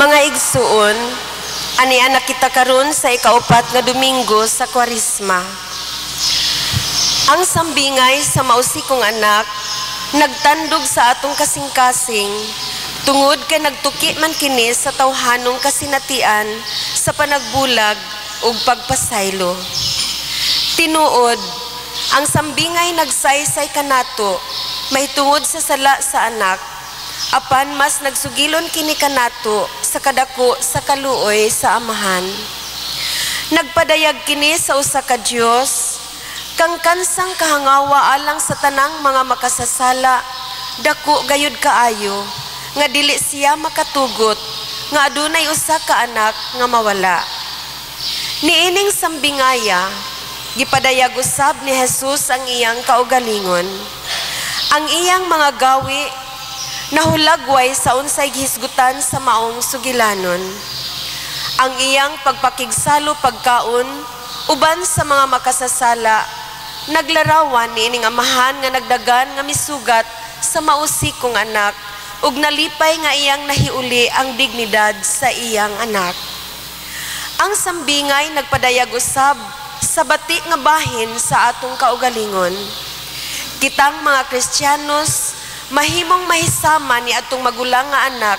Mga igsuon, aniana kita karon sa ikaupat nga Domingo sa Kwaresma. Ang sambingay sa mausikong anak nagtandog sa atong kasing-kasing tungod kay nagtuki man kini sa tawhanong kasinatian sa panagbulag ug pagpasaylo. Tinuod, ang sambingay nagsaysay kanato mahitungod sa sala sa anak, apan mas nagsugilon kini kanato sa kadako sa kaluoy sa amahan. Nagpadayag kini sa usa ka Dios kang kansang kahangawa alang sa tanang mga makasasala, dako gayud kaayo nga dili siya makatugot nga adunay usa ka anak nga mawala. Niining sambingaya gipadayag usab ni Jesus ang iyang kaugalingon. Ang iyang mga gawi nahulagway sa unsay gihisgutan sa maong sugilanon. Ang iyang pagpakigsalo pagkaon uban sa mga makasasala naglarawan niining amahan nga nagdagan nga misugat sa mausikong anak ug nalipay nga iyang nahiuli ang dignidad sa iyang anak. Ang sambingay nagpadayag usab sa bati nga bahin sa atong kaugalingon. Kitang mga Kristiyanos mahimong mahisama ni atong magulang nga anak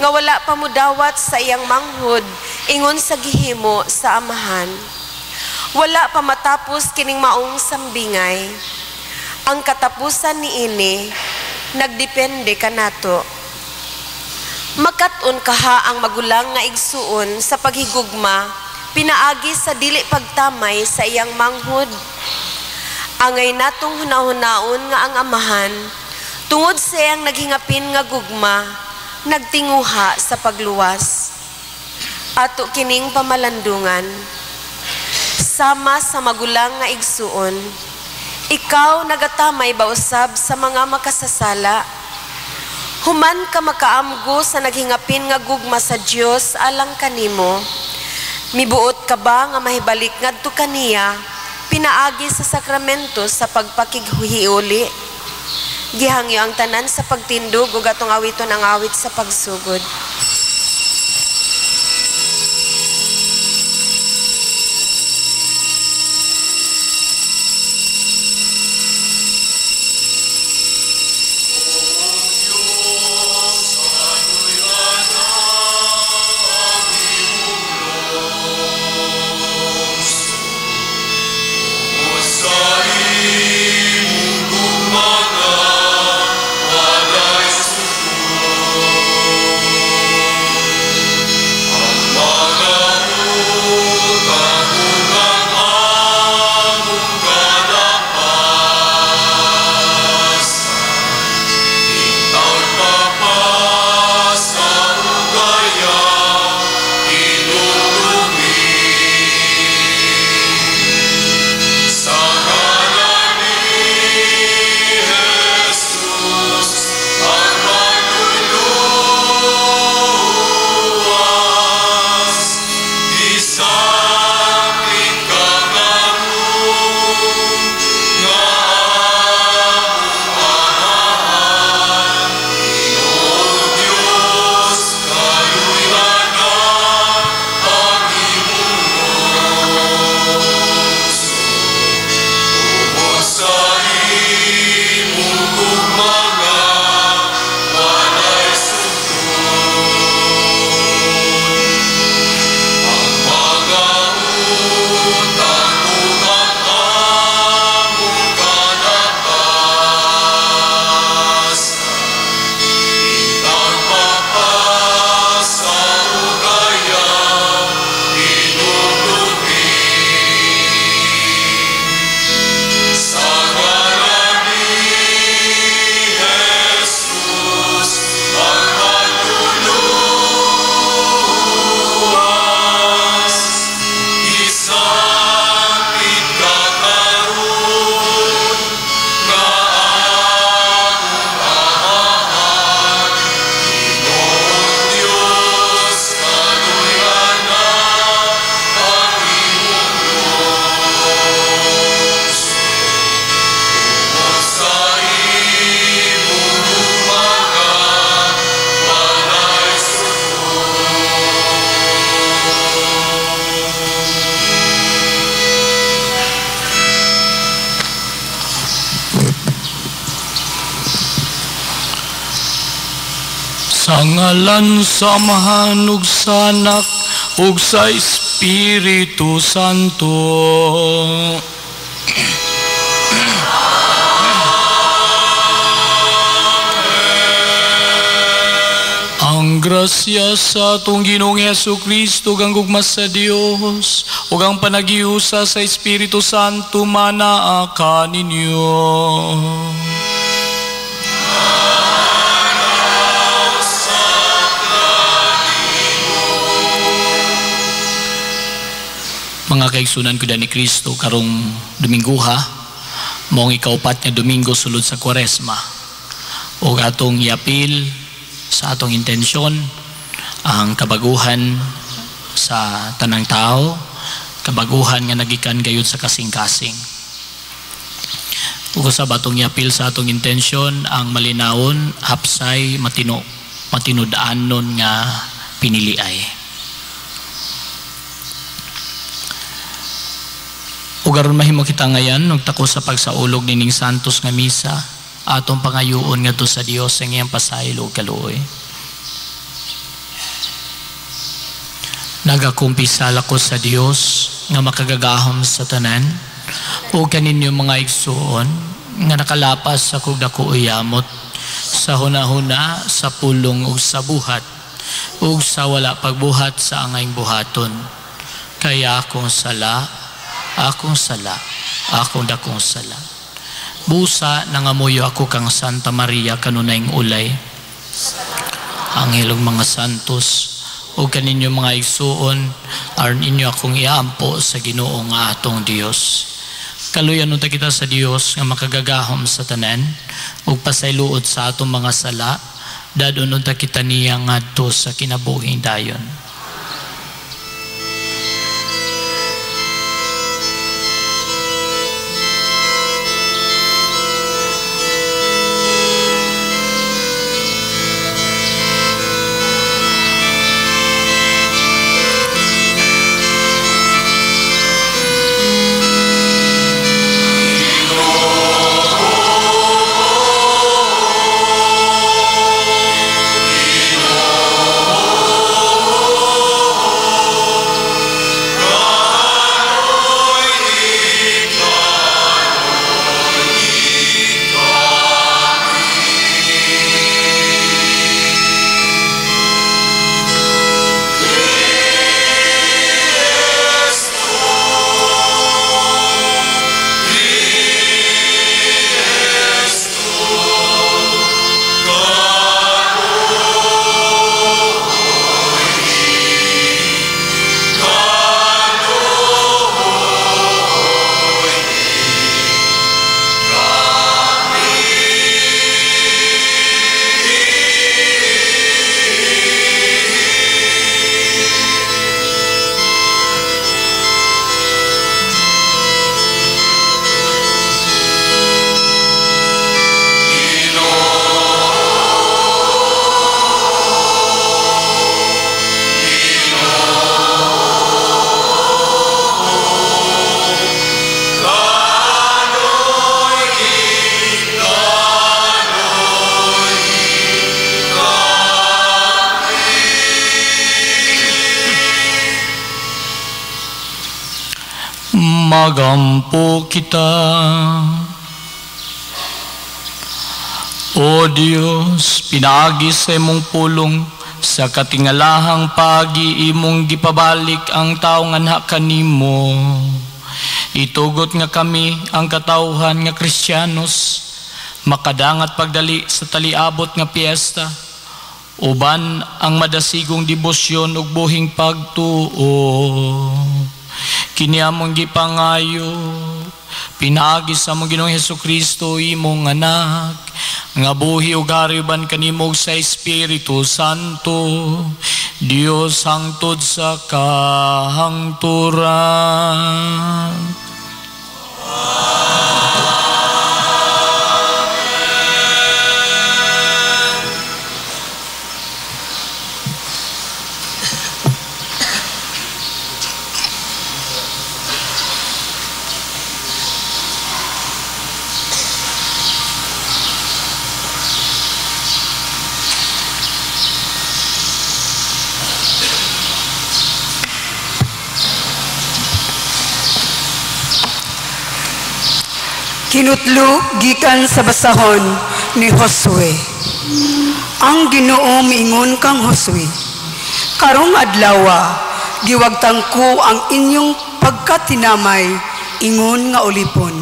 nga wala pa mudawat sa iyang manghod ingon sa gihimo sa amahan. Wala pa matapos kining maong sambingay. Ang katapusan niini nagdepende kanato. Makat-on kaha ang magulang nga igsuon sa paghigugma pinaagi sa dili pagtamay sa iyang manghod. Angay natong hunahunaon nga ang amahan tungod sa iyang naghingapin nga gugma nagtinguha sa pagluwas. Ato kining pamalandungan sama sa magulang nga igsuon, ikaw nagatamay ba usab sa mga makasasala? Human ka makaamgo sa naghingapin nga gugma sa Dios alang kanimo, mibuot ka ba nga mahibalik ngadto kaniya pinaagi sa sakramento sa pagpakighiuli? Gihangyo ang tanan sa pagtindog ug atong awiton ang awit sa pagsugod. Mga Sa ngalan sa Amahan ug sa Anak ug sa Espiritu Santo. Ang grasya sa atong Ginoong Hesukristo kang gugma sa Dios ug ang panagiusa sa Espiritu Santo manaa kaninyo. Mga kaigsunan ko ni Kristo, karong Dominguha, mong ikaupat nga Domingo sulod sa Kwaresma, o atong iapil sa atong intensyon ang kabaguhan sa tanang tao, kabaguhan nga nagikan gayud sa kasing-kasing. Ug sa atong iapil sa atong intensyon ang malinawon, hapsay, matinud-anon nga piniliay. Ug aron mahimo kita ngayon nagtako sa pagsaulog nining santos nga misa, atong pangayoon ngadto sa Dios sa iyang pasaylo ug kaluoy. Nagakumpisala ko sa Dios nga makagagahom sa tanan ug kaninyo mga igsuon nga nakalapas sa kog dako uyamot sa hunahuna, sa pulong ug sa buhat ug sa wala pagbuhat sa angayng buhaton. Kaya akong sala, akong dakong sala. Busa nangamuyo ako kang Santa Maria kanunayng ulay. Anghel ug mga santos ug kaninyo mga igsuon, aron inyo akong iampo sa Ginoo nga atong Dios. Kaluyan unta kita sa Dios nga makagagahom sa tanan ug pasaylood sa atong mga sala, dadon unta kita niya ngadto sa kinabuhing dayon. Magampo kita. O Dios, pinaagi sa imong pulong sa katingalahang pagi imong gipabalik ang taong anha kanimo. Itugot nga kami ang katawhan nga Kristiyanos, makadangat pagdali sa taliabot nga piyesta, uban ang madasigong debosyon ug buhing pagtuo. Kini among gipangayo, pinaagi sa among Ginoong Hesukristo imong anak, nga buhi ug hariban kanimo sa Espiritu Santo, Dios hangtod sa kahangturan. Kinutlo gikan sa basahon ni Josue. Ang Ginoo miingon kang Josue, karong adlaw giwagtang ko ang inyong pagkatinamay ingon nga ulipon.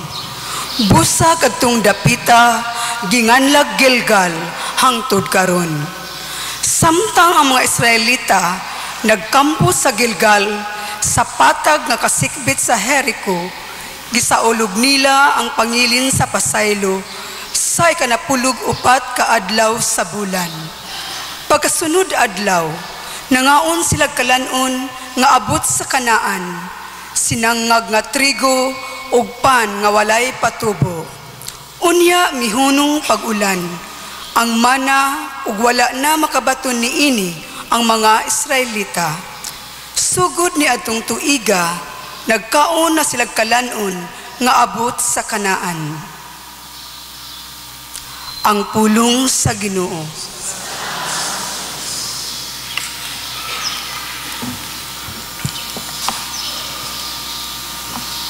Busa kadtong dapita ginganlag Gilgal hangtod karon. Samtang ang mga Israelita nagkampo sa Gilgal sa patag nga kasikbit sa Jericho, gisaulog nila ang pangilin sa pasaylo sa ikanapulog upat ka adlaw sa bulan. Pagkasunod adlaw, nangaon sila kalanon nga abot sa Kanaan, sinangag nga trigo ug pan nga walay patubo. Unya mihunong pag-ulan, ang mana ug wala na makabaton niini ang mga Israelita. Sugod ni atong tuiga, nagkaon na sila kalanon nga abot sa Kanaan. Ang pulong sa Ginoo.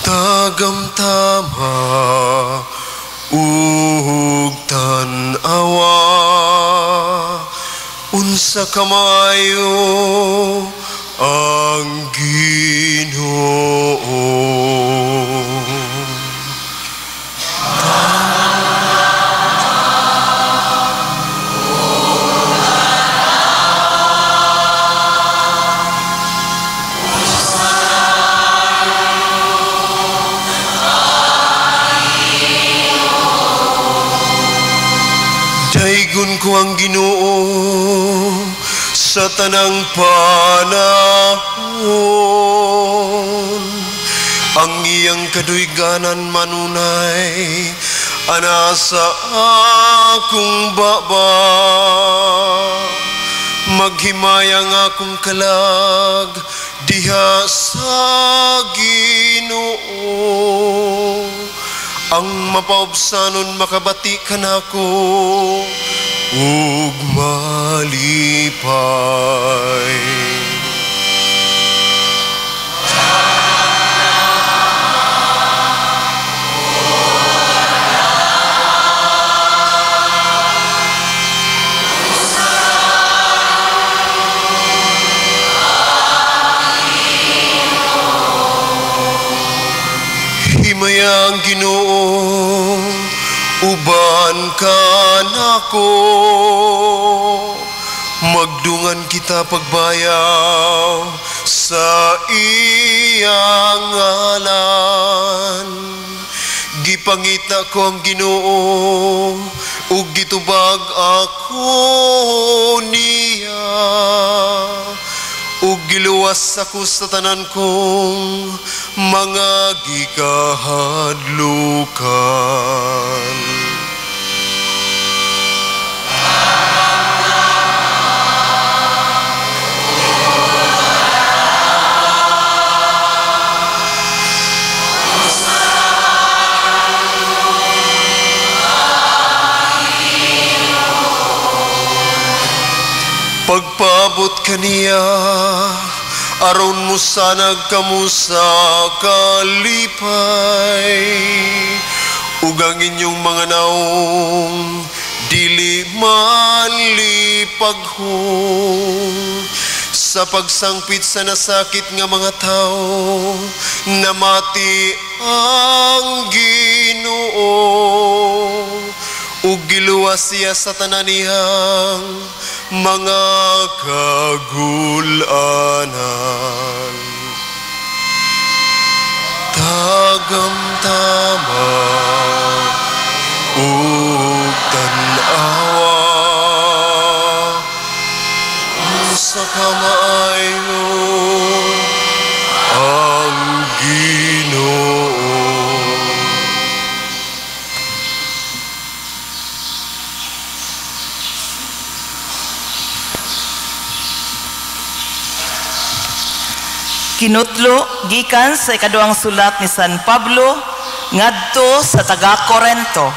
Tagamtama ug tan-awa unsa kamayo ang Ginoo. Daigon ko ang Ginoo sa tanang panahon. Ang iyang kaduyganan manunay ana sa akong baba. Maghimayang akong kalag diha sa Ginoo. Ang mapaubsanon makabati ka nako ug malipay. Himayang Ginoo, uban ka nako. Magdungan kita pagbayaw sa iyang ngalan. Gipangita ko ang Ginoo ug gitubag ako niya. Ug giluwas ako sa tanan kong mga gikahadlukan. Pagpabot kaniya, aron mo sanag kamu sa kalipay. Ug ang inyong mga naong dili man lipaghong. Sa pagsangpit sa nasakit nga mga tao, namati ang Ginoo. Ug giluwas siya sa tananihang mga kagulanan. Tagamtama ug tan-awa unsa kamaayo ang Ginoo. Kinutlo gikan sa ikaduhang sulat ni San Pablo ngadto sa taga-Korento.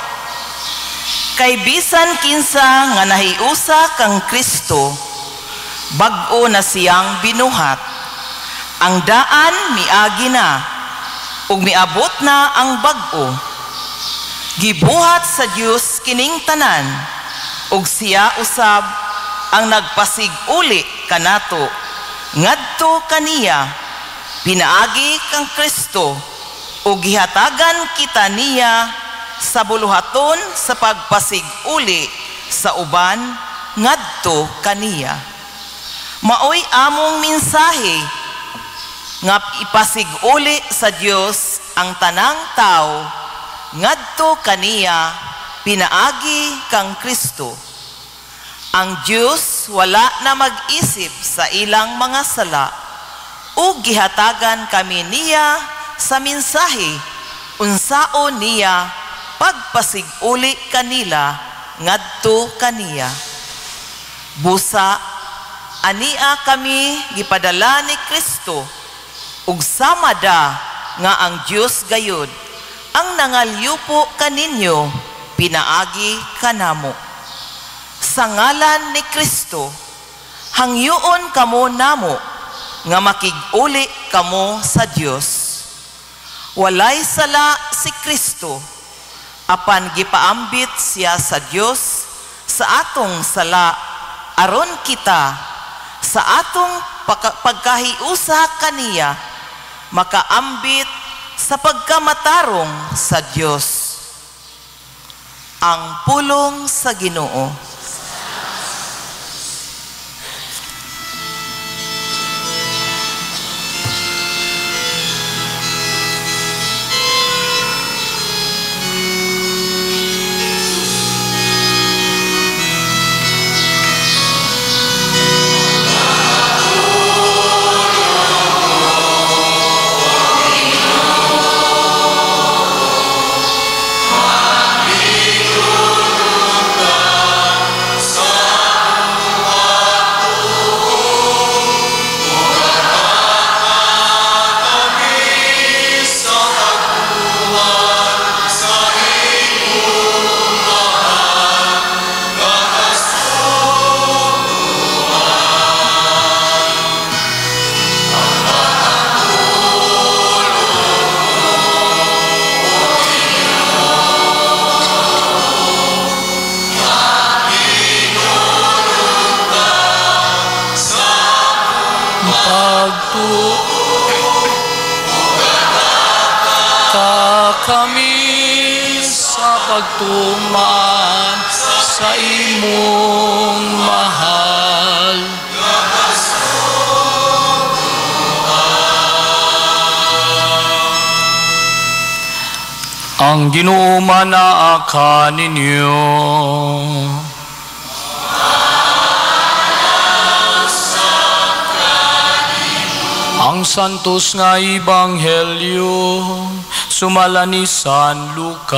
Kay bisan kinsa nga nahiusa kang Kristo, bag-o na siyang binuhat. Ang daan miagi na ug miabot na ang bag-o. Gibuhat sa Dios kining tanan, ug siya usab ang nagpasiguli kanato ngadto kaniya pinaagi kang Kristo ug gihatagan kita niya sa buluhaton sa pagpasiguli sa uban ngadto kaniya. Maoy among mensahe nga ipasiguli sa Dios ang tanang tao ngadto kaniya pinaagi kang Kristo. Ang Diyos wala na mag-isip sa ilang mga sala ug gihatagan kami niya sa mensahe unsaon niya pagpasiguli kanila ngadto kaniya. Busa ania kami gipadala ni Kristo ug sama da nga ang Dios gayud ang nangalyupo kaninyo pinaagi kanamo. Sa ngalan ni Kristo, hangyoon kamo namo nga makig-uli kamo sa Dios. Walay sala si Kristo, apan gipaambit siya sa Dios sa atong sala aron kita sa atong pagkahiusa kaniya makaambit sa pagkamatarong sa Dios. Ang pulong sa Ginoo. Kami sa pagtuman sa imong mahal. Ang Ginoo manaa ninyo. Ang santos nga Ebanghelyo sumala ni San Lucas.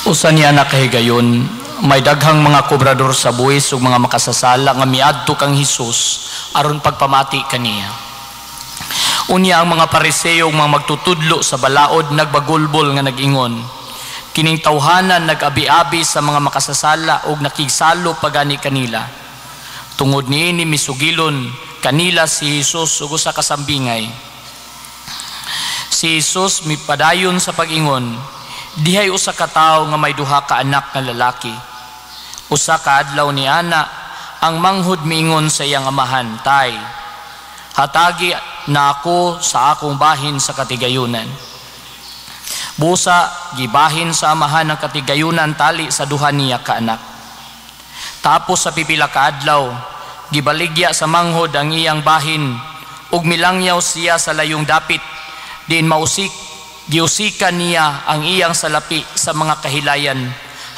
Usa niya nakahigayon, may daghang mga kobrador sa buwis ug mga makasasala nga miadto kang Hesus aron pagpamati kaniya. Unya ang mga Pariseo ug mga magtutudlo sa balaod nagbagulbol nga nag-ingon, kining tawhanan nag-abi-abi sa mga makasasala ug nakigsalo pagani kanila. Tungod niini misugilon kanila si Hesus ug usa ka sambingay. Si Hesus mipadayon sa pag-ingon, dihay usa ka tawo nga may duha ka anak nga lalaki. Usa ka adlaw ni ana ang manghud miingon sa iyang amahan, tay, hatagi na ako sa akong bahin sa katigayunan. Busa gibahin sa amahan ng katigayunan tali sa duha niya ka anak. Tapos sa pipila ka adlaw gibaligya sa manghod ang iyang bahin ug milangyaw siya sa layong dapit, diin giusikan niya ang iyang salapi sa mga kahilayan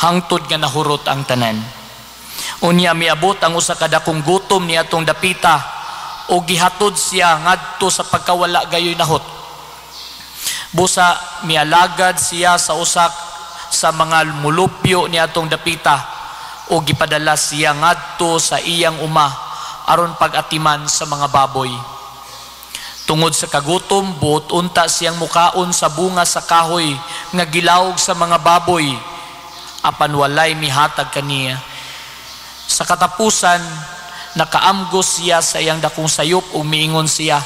hangtod nga nahurot ang tanan. Unya miabot ang usa ka dakong gutom niadtong dapita o gihatod siya ngadto sa pagkawala gayoy nahot. Busa mialagad siya sa usak sa mga mulupyo niadtong dapita o gipadala siya ngadto sa iyang uma aron pag-atiman sa mga baboy. Tungod sa kagutom, buot unta siyang mukaon sa bunga sa kahoy nga gilawog sa mga baboy, apan walay mihatag kaniya. Sa katapusan, nakaamgos siya sa iyang dakong sayop ug miingon siya,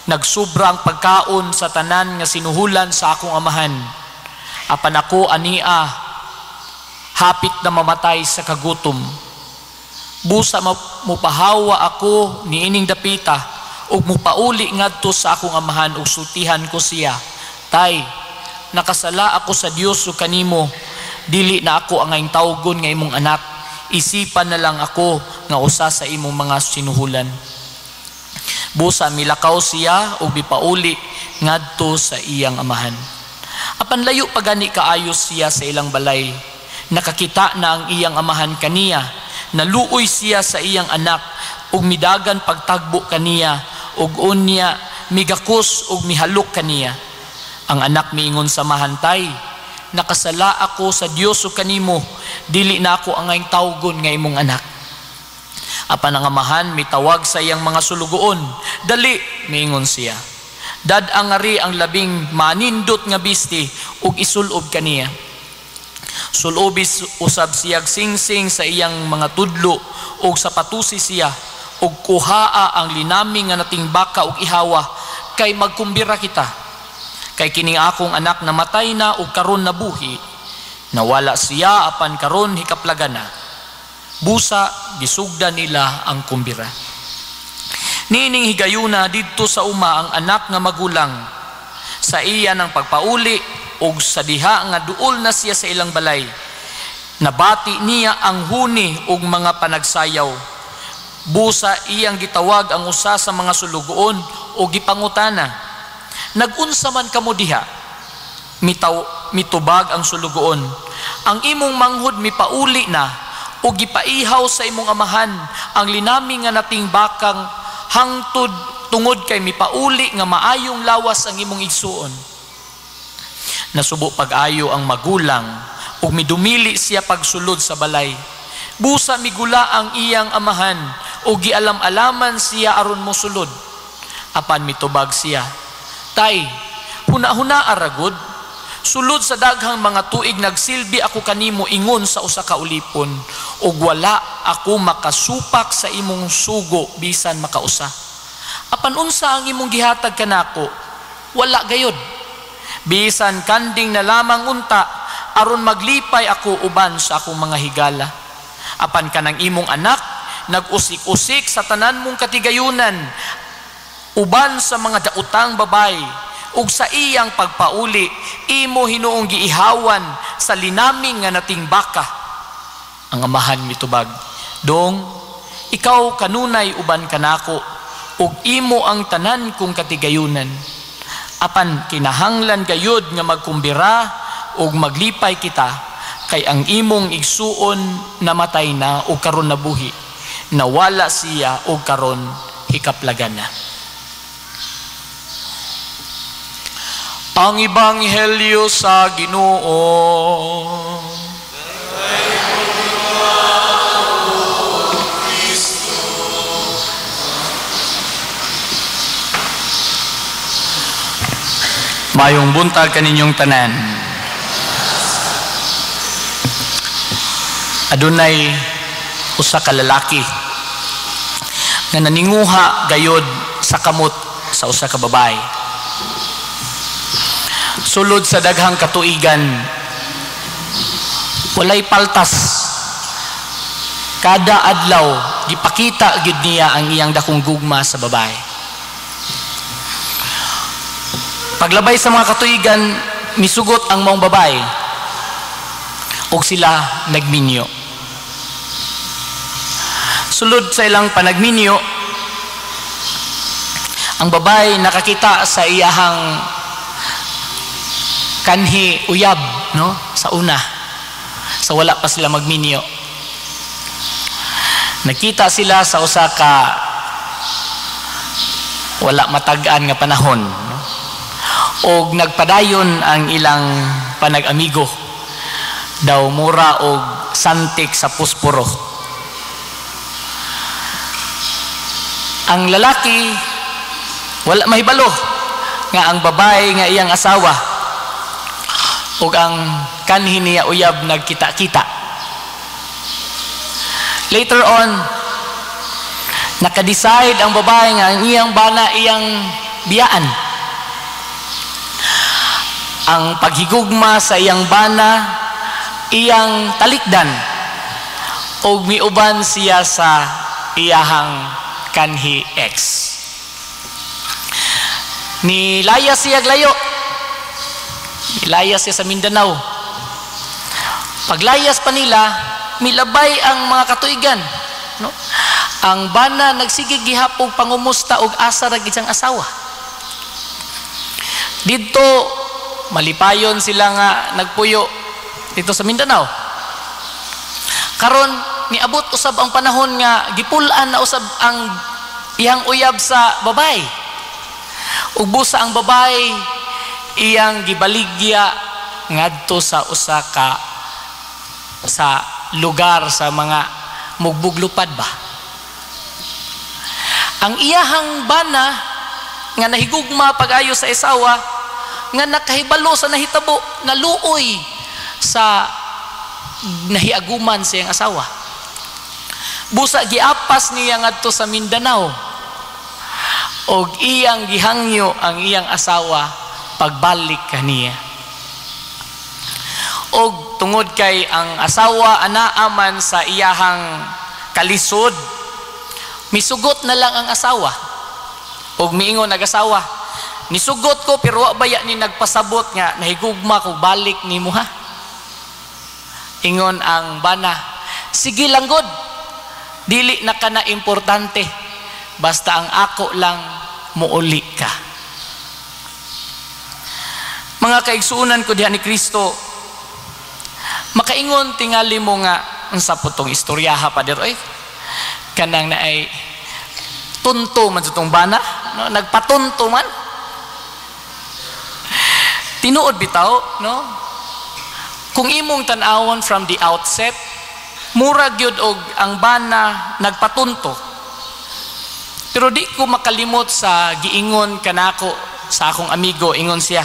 nagsobrang pagkaon sa tanan nga sinuhulan sa akong amahan. Apan ako ania hapit na mamatay sa kagutom. Busa mupahawa ako niining dapita ug mupauli ngadto sa akong amahan ug sultihan ko siya, tay, nakasala ako sa Dios ug kanimo, dili na ako ang aing tawgon nga imong anak, isipan na lang ako nga usa sa imong mga sinuhulan. Busa milakaw siya ug bipauli ngadto sa iyang amahan. Apan layo pa gani kaayos siya sa ilang balay, nakakita na ang iyang amahan kaniya, naluoy siya sa iyang anak ug midagan pagtagbo kaniya ug unya migakos ug mihalok kaniya. Ang anak miingon sa mahantay, nakasala ako sa Dios ug kanimo, dili na ako ang aing tawgon nga imong anak. Apan ang amahan mitawag sa iyang mga sulugoon, dali, miingon siya, dad-ang ari ang labing manindot nga bisti ug isulob kaniya. Sulobis usab siyag singsing sa iyang mga tudlo ug sa patusi siya ug kuhaa ang linami nga nating baka ug ihawa, kay magkumbira kita. Kay kining akong anak namatay na ug karon nabuhi, nawala siya apan karon hikaplagan na. Busa gisugda nila ang kumbira. Nining higayuna didto sa uma ang anak nga magulang, sa iya ng pagpauli ug sa diha nga duol na siya sa ilang balay. Nabati niya ang huni ug mga panagsayaw. Busa iyang gitawag ang usa sa mga sulugoon o gipangutana, nagunsa man kamo diha? Mitubag ang sulugoon, ang imong manghud mipauli na o gipaihaw sa imong amahan ang linami nga nating bakang hangtod tungod kay mipauli nga maayong lawas ang imong igsuon. Nasubo pag-ayo ang magulang ug midumili siya pagsulod sa balay. Busa migula ang iyang amahan o gialam-alaman siya aron mosulod. Apan mitubag siya, tay, huna-huna aragod, sulod sa daghang mga tuig nagsilbi ako kanimo ingon sa usa ka ulipon, ug wala ako makasupak sa imong sugo bisan makausa. Apan unsa ang imong gihatag kanako? Wala gayod. Bisan kanding na lamang unta aron maglipay ako uban sa akong mga higala. Apan kanang imong anak nag-usik-usik sa tanan mong katigayunan uban sa mga daotang babay ug sa iyang pagpauli imo hinuong giihawan sa linaming nga nating baka. Ang amahan mitubag, dong ikaw kanunay uban kanako ug imo ang tanan kong katigayunan. Apan kinahanglan gayud nga magkumbira ug maglipay kita, kay ang imong igsuon namatay na ug karon nabuhi, nawala siya ug karon hikaplagan na. Ang Ebanghelyo sa Ginoo. Mayong buntag kaninyong tanan. Adunay usa ka lalaki nga naninguha gayod sa kamot sa usa ka babae. Sulod sa daghang katuigan, walay paltas. Kada adlaw gipakita gid niya ang iyang dakong gugma sa babae. Paglabay sa mga katuigan, misugot ang maong babae ug sila nagminyo. Sulod sa ilang panagminyo, ang babae nakakita sa iyahang kanhi uyab, no? Sa una, sa wala pa sila magminyo. Nakita sila sa usa ka wala matag-an nga panahon, no? Og nagpadayon ang ilang panag-amigo, daw mura og santik sa pusporo. Ang lalaki wala mahibalo nga ang babae nga iyang asawa ug ang kanhi niya uyab nagkita-kita. Later on, Naka-decide ang babae nga ang iyang bana iyang biyaan. Ang paghigugma sa iyang bana iyang talikdan o miuban siya sa iyahang kanhi ex. Nilayas siya glayo. Nilayas siya sa Mindanao. Paglayas pa nila, milabay ang mga katuigan, no? Ang bana nagsigig gihapon pangumusta og asa ra gid siyang asawa. Dito malipayon sila nga nagpuyo dito sa Mindanao. Karon niabot usab ang panahon nga gipulan na usab ang iyang uyab sa babay. Ug busa ang babay iyang gibaligya ngadto sa usa ka sa lugar sa mga mugbuglupad ba. Ang iyahang bana nga nahigugma pag-ayo sa asawa nga nakahibalo sa nahitabo naluoy sa nahiaguman sa iyang asawa. Busa giapas niya ngadto sa Mindanao og iyang gihangyo ang iyang asawa pagbalik kaniya. Og tungod kay ang asawa anaaman sa iyahang kalisod, misugot na lang ang asawa. Og miingon nag-asawa, nisugot ko pero wa baya ni nagpasabot nga nahigugma ko balik nimo ha. Ingon ang bana, sige lang god. Dili na kana importante. Basta ang ako lang muuli ka. Mga kaigsuunan ko diha ni Kristo, makaingon tingali mo nga unsa putong istoryaha pa der oy. Kanang na ay tunto man sa tong bana, no? Nagpatunto man. Tinuod bitaw, no? Kung imong tan-awon from the outset, murag gyud og ang bana nagpatunto. Pero di ko makalimot sa giingon kanako sa akong amigo, ingon siya,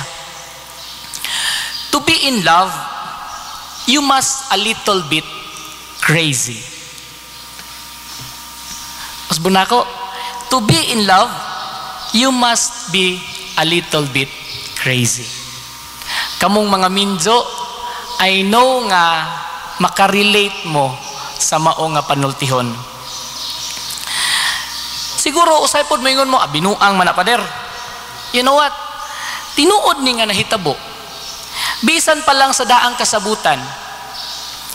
to be in love, you must a little bit crazy. Masbun ako, to be in love, you must be a little bit crazy. Kamong mga minjo, I know nga makarelate mo sa mao nga panultihon. Siguro usay pod moingon mo binuang man pader. You know what? Tinuod ni nga nahitabo. Bisan pa lang sa daang kasabutan.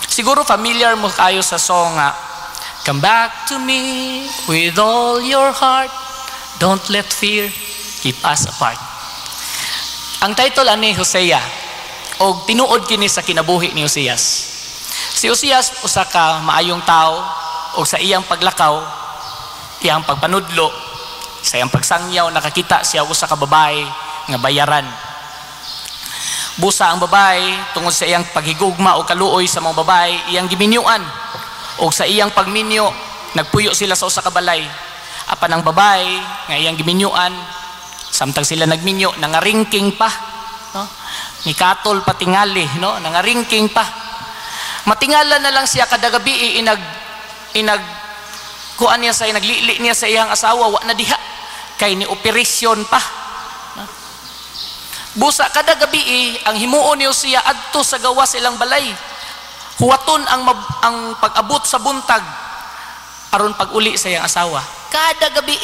Siguro familiar mo kayo sa song nga, come back to me with all your heart, don't let fear keep us apart. Ang title ani Hosea, og tinuod kini sa kinabuhi ni Hoseas. Si Hoseas usa ka maayong tao, og sa iyang paglakaw, iyang pagpanudlo, sa iyang pagsangyaw, nakakita siya usa ka babae nga bayaran. Busa ang babae tungod sa iyang paghigugma o kaluoy sa mga babae, iyang giminyuan, o sa iyang pagminyo nagpuyo sila sa usa ka balay. Apan ang babae nga iyang giminyuan, samtang sila nagminyo nangaringking pa, no? Ni katol patingali, no? Nangaringking pa. Matingala na lang siya kada gabi kuan niya sa naglili niya sa iyang asawa, wa na diha kay ni operasyon pa. Busa kada gabi ang himuon niyo siya adto sa gawas ilang balay. Huwaton ang pag-abot sa buntag aron pag-uli sa iyang asawa. Kada gabi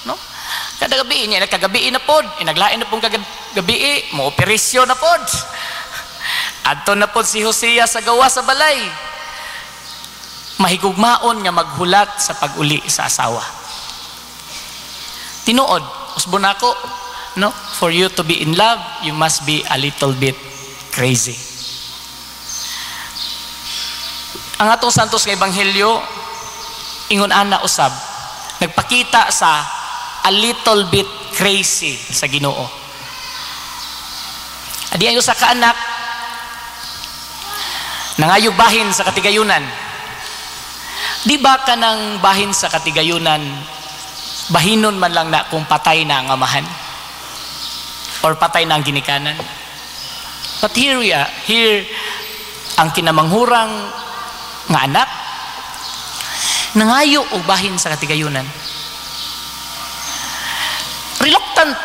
no? Kada gabi niya nagkagabi na pod, naglain na pong kagabi, mo operasyon na pod. Adto na pod si Hosea sa gawas sa balay. Mahigugmaon nga maghulat sa pag-uli sa asawa. Tinuod, usbon ako, no? For you to be in love, you must be a little bit crazy. Ang atong santos nga ebanghelyo, ingon ana usab, nagpakita sa a little bit crazy sa Ginoo. Adi ayo sa kaanak, nangayog bahin sa katigayunan. Di ba ka nang bahin sa katigayunan, bahinon man lang na kung patay na ang amahan? Or patay na ang ginikanan? But here ang kinamanghurang nga anak, nangayo og bahin sa katigayunan. Reluctant,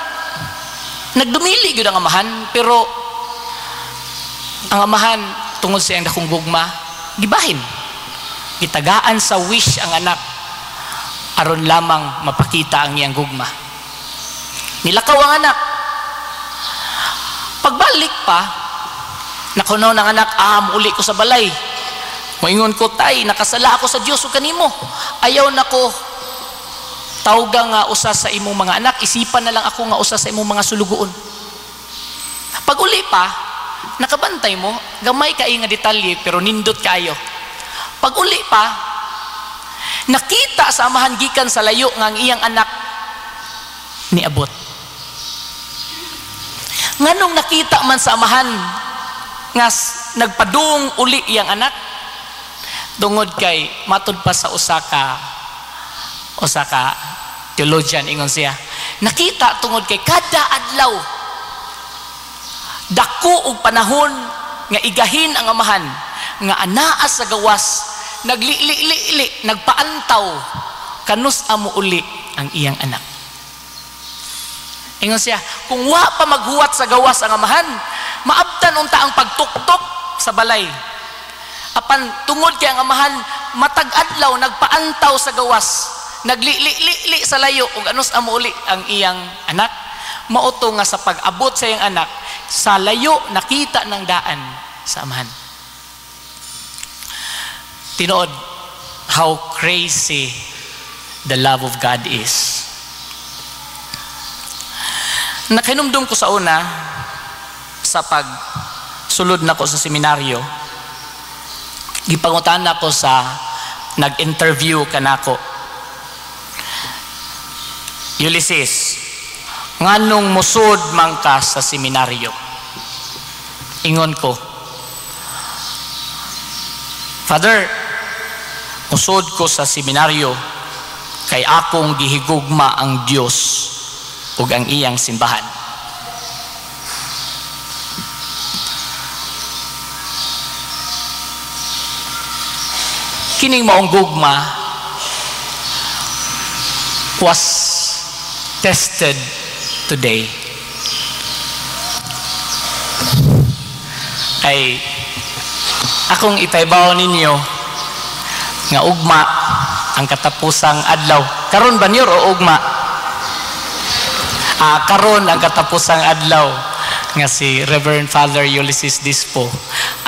nagdumili gyud ang amahan, pero ang amahan tungod sa iyang dakong gugma gibahin, gitagaan sa wish ang anak aron lamang mapakita ang iyang gugma. Nilakaw ang anak. Pagbalik pa, nakunaw ng anak, muli ko sa balay. Moingon ko, tay, nakasala ako sa Dios ug kanimo. Ayaw nako tawga nga usa sa imong mga anak, isipan na lang ako nga usa sa imong mga sulugoon. Pag uli pa, nakabantay mo, gamay kay nga detalye pero nindot kayo. Pag uli pa, nakita sa amahan gikan sa layo nga ang iyang anak niabot. Nganong nakita man sa amahan nga nagpadung uli iyang anak, tungod kay matud pa sa usa ka theologian, ingon siya, nakita tungod kay kada adlaw dako og panahon nga igahin ang amahan nga anaa sa gawas, naglili-li, nagpaantaw kanus amo uli ang iyang anak. Ingon siya, kung wa pa maghuwat sa gawas ang amahan, maabtan unta ang pagtuktok sa balay. Apan tungod kay ang amahan matag adlaw nagpaantaw sa gawas, naglili-li sa layo ug anus amo uli ang iyang anak, mauto nga sa pag-abot sa iyang anak sa layo nakita ng daan sa amahan. Tinuod how crazy the love of God is. Nakinumdum ko sa una sa pagsulod nako sa seminaryo, gipangutan nako sa nag-interview kanako, Ulysses, nganong musud man ka sa seminaryo? Ingon ko, Father, musud ko sa seminaryo kay akong gihigugma ang Dios ug ang iyang simbahan. Kining maong gugma was tested today. Ay akong ipaibaw ninyo nga ugma ang katapusang adlaw. Karon ba niyo o ugma? Karon ang katapusang adlaw nga si Reverend Father Ulysses Dispo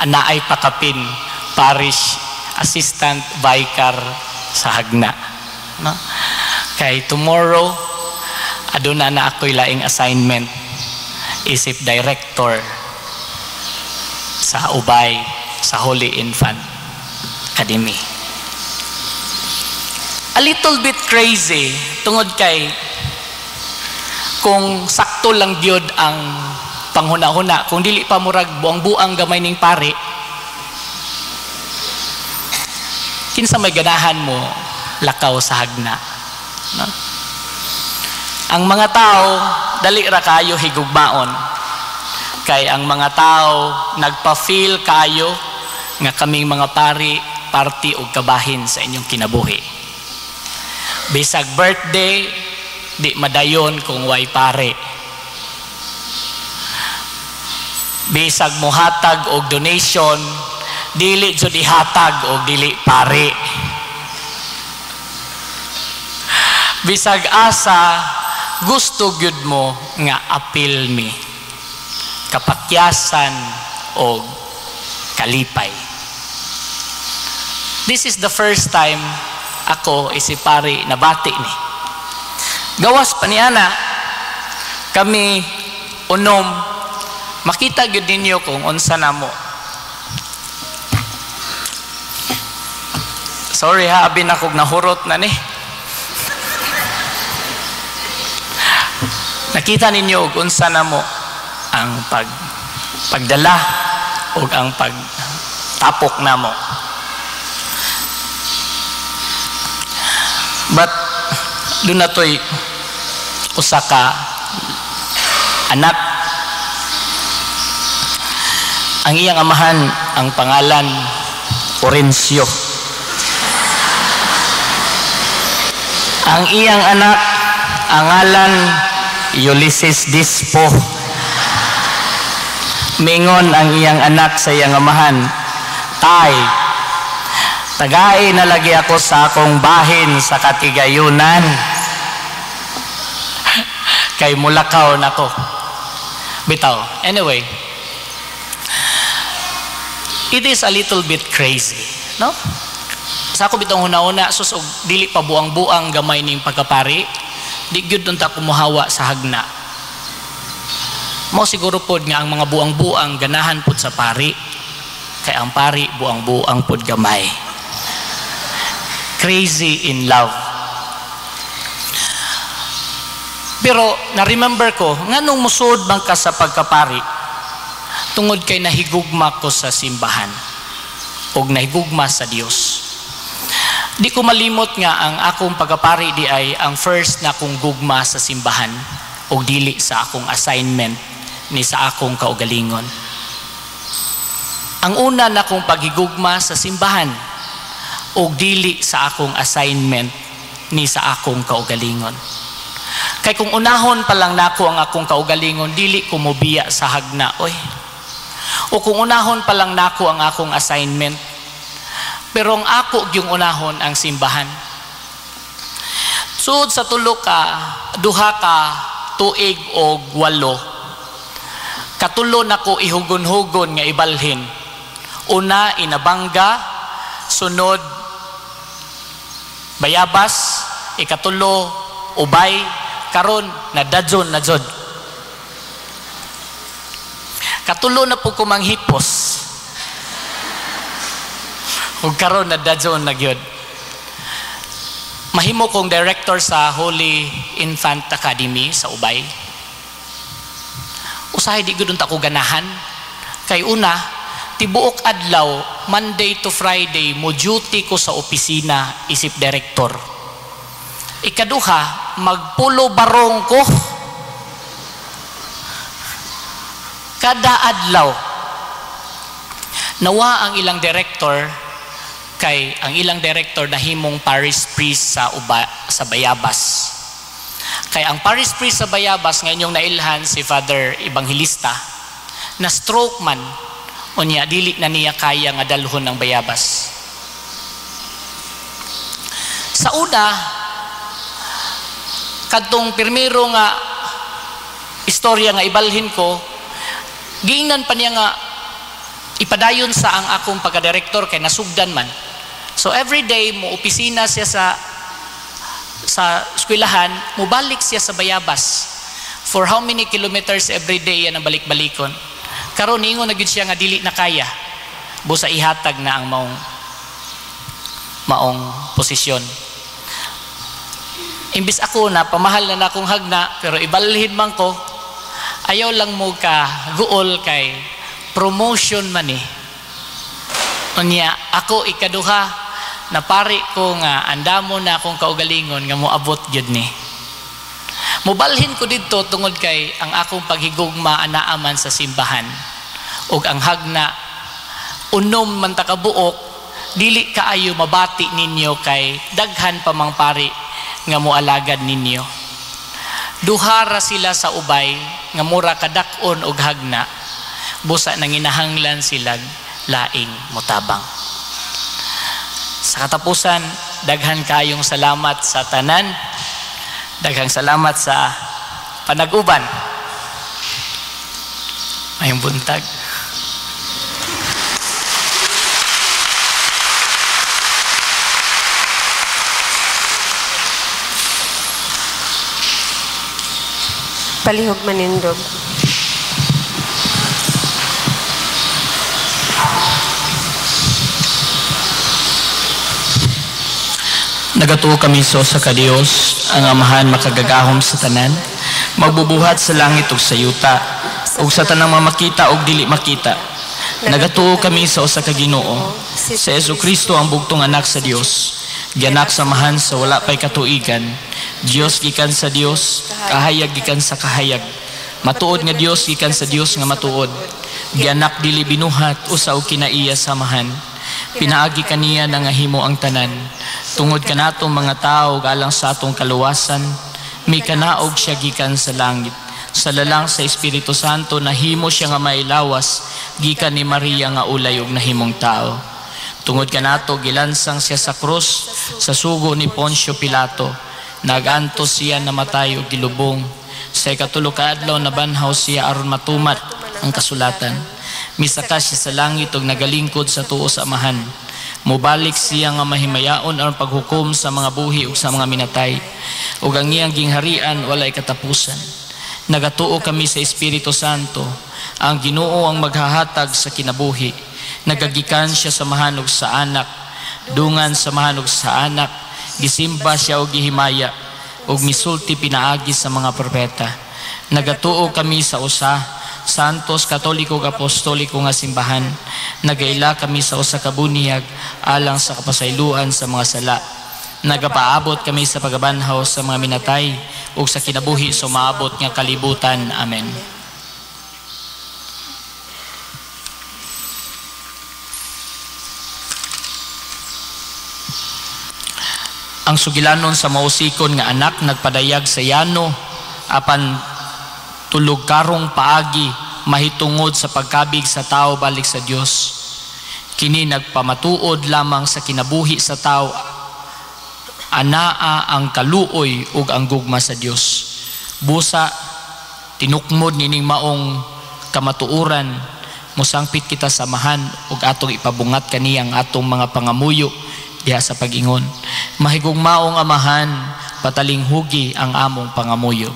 anaay pakapin parish assistant vicar sa Hagna, no? Kay tomorrow aduna na ako'y laing assignment isip director sa Ubay sa Holy Infant Academy. A little bit crazy tungod kay kung sakto lang gyud ang panghuna-huna, kung dili pa murag buang-buang gamay ning pari, kinsa may ganahan mo lakaw sa Hagna, no? Ang mga tao dali ra kayo higugmaon kay ang mga tao nagpa-feel kayo nga kaming mga pari party og kabahin sa inyong kinabuhi. Bisag birthday di madayon kung way pare. Bisag mohatag og donation, dili jud ihatag og dili pare. Bisag asa gusto gyud mo nga apil mi, kapakyasan og kalipay. This is the first time ako isipari nabati ni. Gawas pa niya na kami unom, makita gyud ninyo kung unsa namo. Sorry ha, abin akong nahurot na ni. Nakita ninyo kung unsa namo ang pagdala o ang pagtapok namo. But doon na to'y usa ka anak. Ang iyang amahan ang pangalan Orencio. Ang iyang anak, ang ngalan Ulysses Dispo. Mingon ang iyang anak sa iyang amahan, Tay, tagay na lagi ako sa akong bahin sa katigayunan. Kay mulakaw na ko. Bitaw. Anyway, it is a little bit crazy, no? Sa ako bitong huna-una, susog, dili pa buang-buang gamay ning pagkapari, di gyud unta kumuhawa sa hagna. Mo siguro pod nga ang mga buang-buang ganahan pod sa pari, kay ang pari buang-buang pod gamay. Crazy in love. Pero na-remember ko, nga nung musud bang ka sa pagkapari, tungod kay nahigugma ko sa simbahan, o nahigugma sa Dios. Di ko malimot nga ang akong pagkapari di ay ang first na akong gugma sa simbahan, o dili sa akong assignment ni sa akong kaugalingon. Ang una na akong paghigugma sa simbahan, o dili sa akong assignment ni sa akong kaugalingon. Kay kung unahon pa lang nako ang akong kaugalingon, dili ko mobiya sa hagna, oy. O kung unahon pa lang nako ang akong assignment, pero ang ako yung unahon ang simbahan. Sud sa duha ka tuig o 8, katulo nako ihugon-hugon nga ibalhin. Una inabangga, sunod bayabas, ikatulo ubay, karon na dadyon na jod. Katulo na po kumanghipos. Ug karon na dadyon na gyud. Mahimo kong director sa Holy Infant Academy sa Ubay. Usahay di gud unta ko ganahan. Kay una, tibuok adlaw, Monday to Friday, mo duty ko sa opisina isip director. Ikaduha, magpulo barong ko kada adlaw. Nawa ang ilang director, kay ang ilang director nahimong parish priest sa Bayabas. Kay ang parish priest sa Bayabas ngayong nailhan si Father Evangelista na stroke man, unya dili na niya kaya nga dalhon ng Bayabas. Sa una, kadtong pirmiro nga istorya nga ibalhin ko, giingnan pa niya nga ipadayon sa ang akong pagka-director kay nasugdan man. So every day mo opisina siya sa eskwelahan, mo balik siya sa Bayabas. For how many kilometers every day yan ang balik-balikon. Karon ingon na gyud siya nga dili na kaya. Busa ihatag na ang maong posisyon. Imbis ako na pamahal na akong hagna, pero ibalhin man ko, ayaw lang mo ka guol kay promotion man eh. Unya ako ikaduha na pari ko nga andamo na akong kaugalingon nga moabot gyud ni. Mobalhin ko didto tungod kay ang akong paghigugma anaaman sa simbahan. Ug ang hagna unom man ta kabuok, dili kaayo mabati ninyo kay daghan pa mang pari nga moalagad ninyo. Duha ra sila sa ubay nga mura kadak-on og hagna, busa nanginahanglan sila laing motabang. Sa katapusan, daghang kayong salamat sa tanan, daghang salamat sa panag-uban. Mayong buntag. Palihog manindog. Nagatuo kami sa Diyos, ang amahan makagagahom sa tanan, magbubuhat sa langit ug sa yuta, ug sa tanang mamakita ug dili makita. Nagatuo kami sa Ginoo, sa Jesucristo ang bugtong anak sa Dios, gianak samahan sa wala pay katuigan, Dios gikan sa Dios, kahayag gikan sa kahayag, matuod nga Dios gikan sa Dios nga matuod, gianak dili binuhat usa og kinaiya samahan, Pinaagi kaniya na nga himo ang tanan. Tungod kanatong mga tao galang sa atong kaluwasan, may kanaog siya gikan sa langit. Sa lalang sa Espiritu Santo nahimo siya nga mailawas gikan ni Maria nga ulay ug nahimong tao. Tungod kanato gilansang siya sa krus sa sugo ni Poncio Pilato. Nagantos siya namatay ug gilubong. Sa ikatulo ka adlaw nabanhaw siya aron matumat ang kasulatan. Misaka siya sa langit ug nagalingkod sa tuo sa Amahan. Mubalik siya nga mahimayaon aron paghukom sa mga buhi ug sa mga minatay. Ug ang iyang gingharian walay katapusan. Nagatuo kami sa Espiritu Santo, ang Ginoo ang maghahatag sa kinabuhi. Nagagikan siya sa mahanog sa anak, dungan sa mahanog sa anak, gisimba siya o gihimaya, ug misulti pinaagi sa mga propeta. Nagatuo kami sa usa, santos, katoliko, apostoliko nga simbahan. Nagaila kami sa usa ka bunyag alang sa kapasayloan sa mga sala. Nagapaabot kami sa pagabanhaw sa mga minatay ug sa kinabuhi sa maabot nga kalibutan. Amen. Ang sugilanon sa mausikon nga anak nagpadayag sa yano apan tulog karong paagi mahitungod sa pagkabig sa tao balik sa Dios. Kini nagpamatuod lamang sa kinabuhi sa tao, anaa ang kaluoy ug ang gugma sa Dios. Busa tinukmod nining maong kamatuuran, musangpit kita sa Amahan ug atong ipabungat kaniyang atong mga pangamuyo diha sa pag-ingon. Mahigugmaong Amahan, patalinghugi ang among pangamuyo.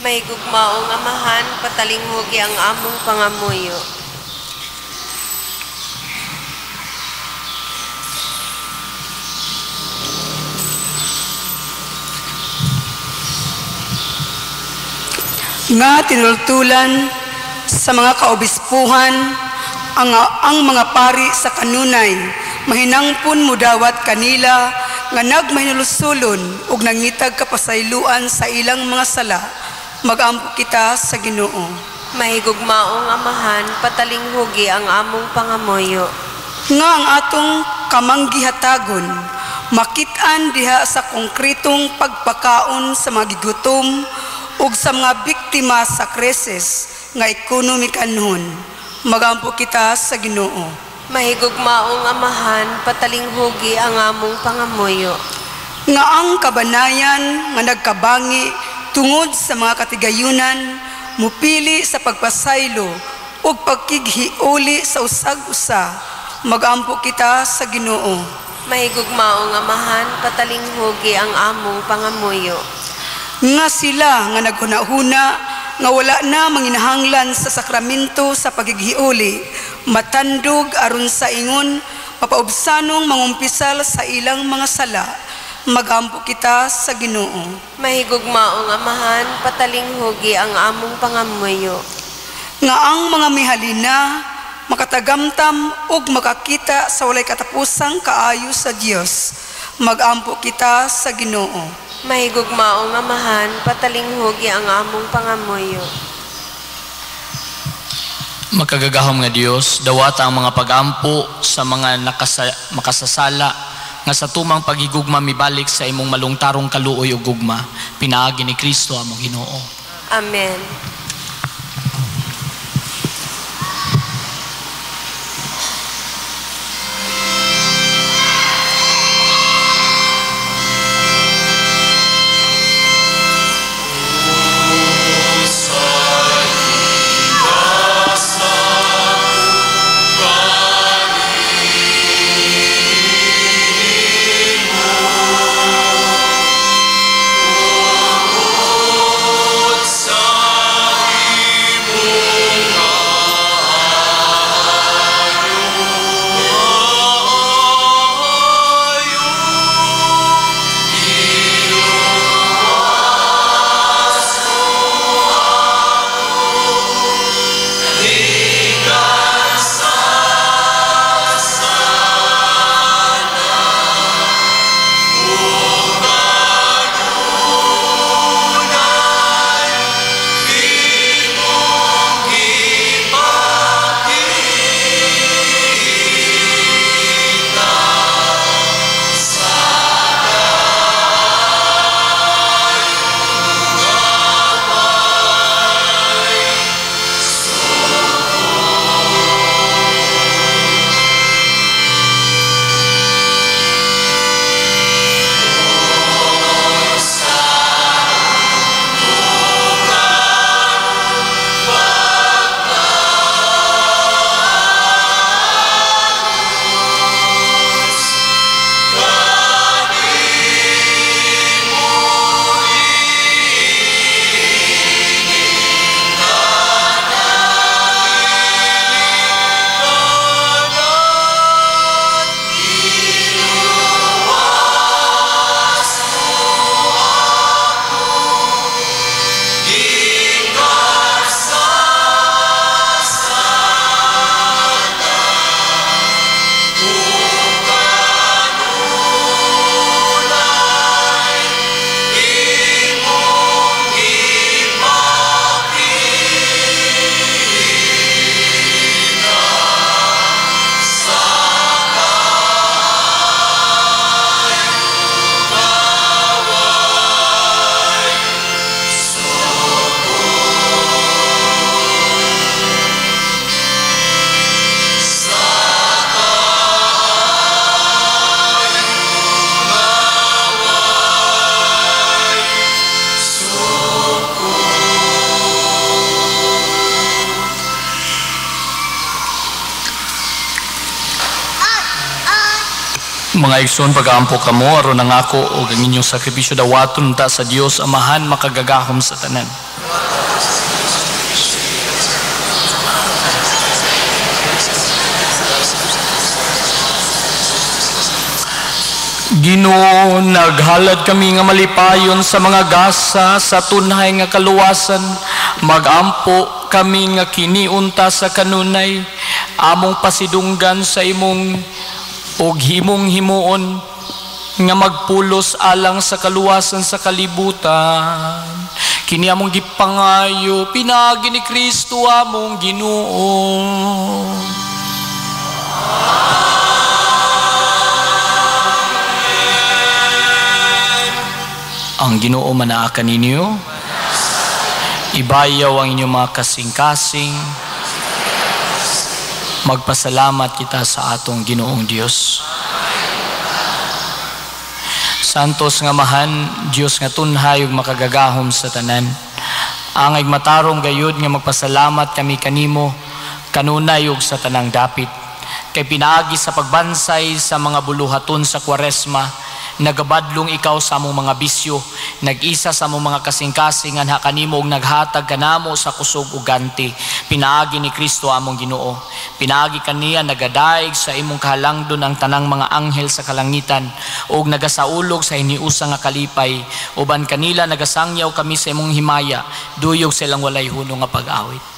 Mahigugmaong Amahan, patalinghugi ang among pangamuyo. Nga tinultulan sa mga kaobispuhan ang mga pari sa kanunay, mahinangpon mudawat kanila nga nagmahinulusulon ug nangitag kapasayloan sa ilang mga sala. Magampo kita sa Ginoo. Mahigugmaong Amahan, patalinghugi ang among pangamuyo. Nga ang atong kamanggihatagon, makit-an diha sa konkretong pagpakaon sa mga gigutom ug sa mga biktima sa krisis nga ekonomikanhon. Magampo kita sa Ginoo. Mahigugmaong Amahan, patalinghugi ang among pangamuyo. Nga ang kabanayan nga nagkabangi tungod sa mga katigayunan, mupili sa pagpasaylo ug pagkighiuli sa usag-usa. Magampo kita sa Ginoo. Mahigugmaong Amahan, patalinghugi ang among pangamuyo. Nga sila nga naghunahuna nga wala na manginahanglan sa sakramento sa pagighiuli, matandog aron sa ingon papaubsanong mangumpisal sa ilang mga sala. Magampo kita sa Ginoo. Mahigugmaong Amahan, patalinghugi ang among pangamuyo. Nga ang mga mihalina makatagamtam ug makakita sa walay katapusang kaayo sa Dios. Magampo kita sa Ginoo. Mahigugmaong Amahan, patalinghugi ang among pangamuyo. Makagagahom nga Dios, dawata ang mga pagampo sa mga makasasala nga sa tumang paghigugma mibalik sa imong malungtarong kaluoy ug gugma. Pinaagi ni Kristo among Ginoo. Amen. Sa Mga igsoon, pag-aampo kamo aron nangako og ang inyong sakripisyo dawaton ta sa Dios Amahan makagagahom sa tanan. Ginoo, naghalad kami nga malipayon sa mga gasa sa tunhay nga kaluwasan. Magampo kami nga kiniunta sa kanunay, among pasidunggan sa imong og himong himuon nga magpulos alang sa kaluwasan sa kalibutan. Kini among gipangayo pinagi ni Kristo among Ginoo. Ang Ginoo manaa kaninyo. Ibayaw ang inyong mga kasing-kasing. Magpasalamat kita sa atong Ginoong Dios. Santos nga mahan, Dios nga tunhay ug makagagahom sa tanan. Angay matarong gayud nga magpasalamat kami kanimo kanunay ug sa tanang dapit. Kay pinaagi sa pagbansay sa mga buluhaton sa Kwaresma, nagabadlong ikaw sa among mga bisyo, nag-isa sa among mga kasing-kasing anha kanimo ug naghatag kanamo sa kusog ug ganti. Pinaagi ni Kristo among Ginoo. Pinaagi kaniya nagadaig sa imong kahalangdon ang tanang mga anghel sa kalangitan ug nagasaulog sa hiniusa nga kalipay. Uban kanila nagasangyaw kami sa imong himaya, duyog silang walay hunong nga pag-awit.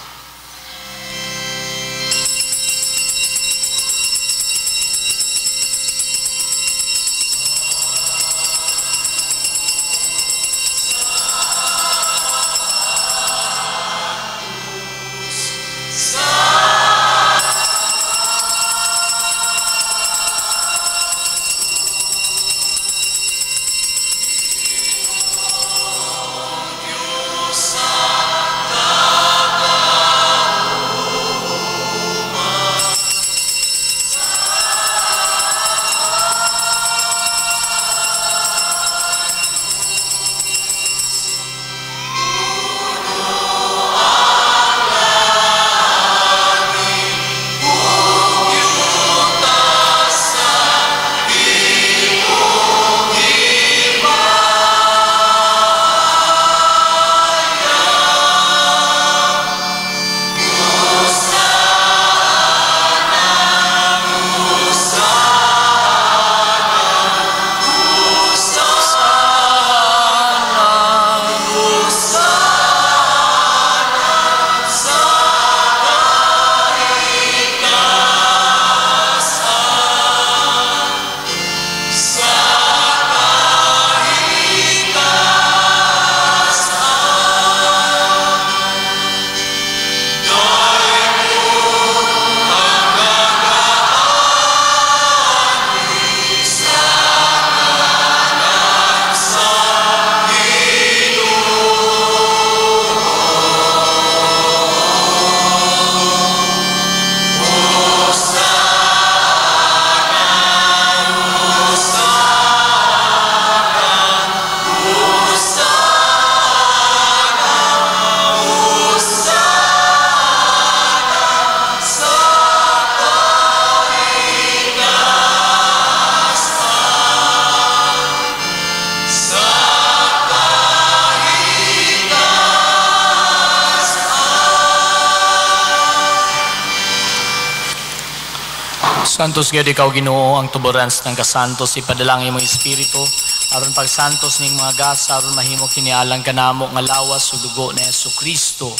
Santos gid ikaw Ginoo ang tuborans ng kasantos ipadalangin mo espiritu aron pagsantos ning mga gasa aron mahimo kinialang kanamo nga lawas ug dugo ni Jesucristo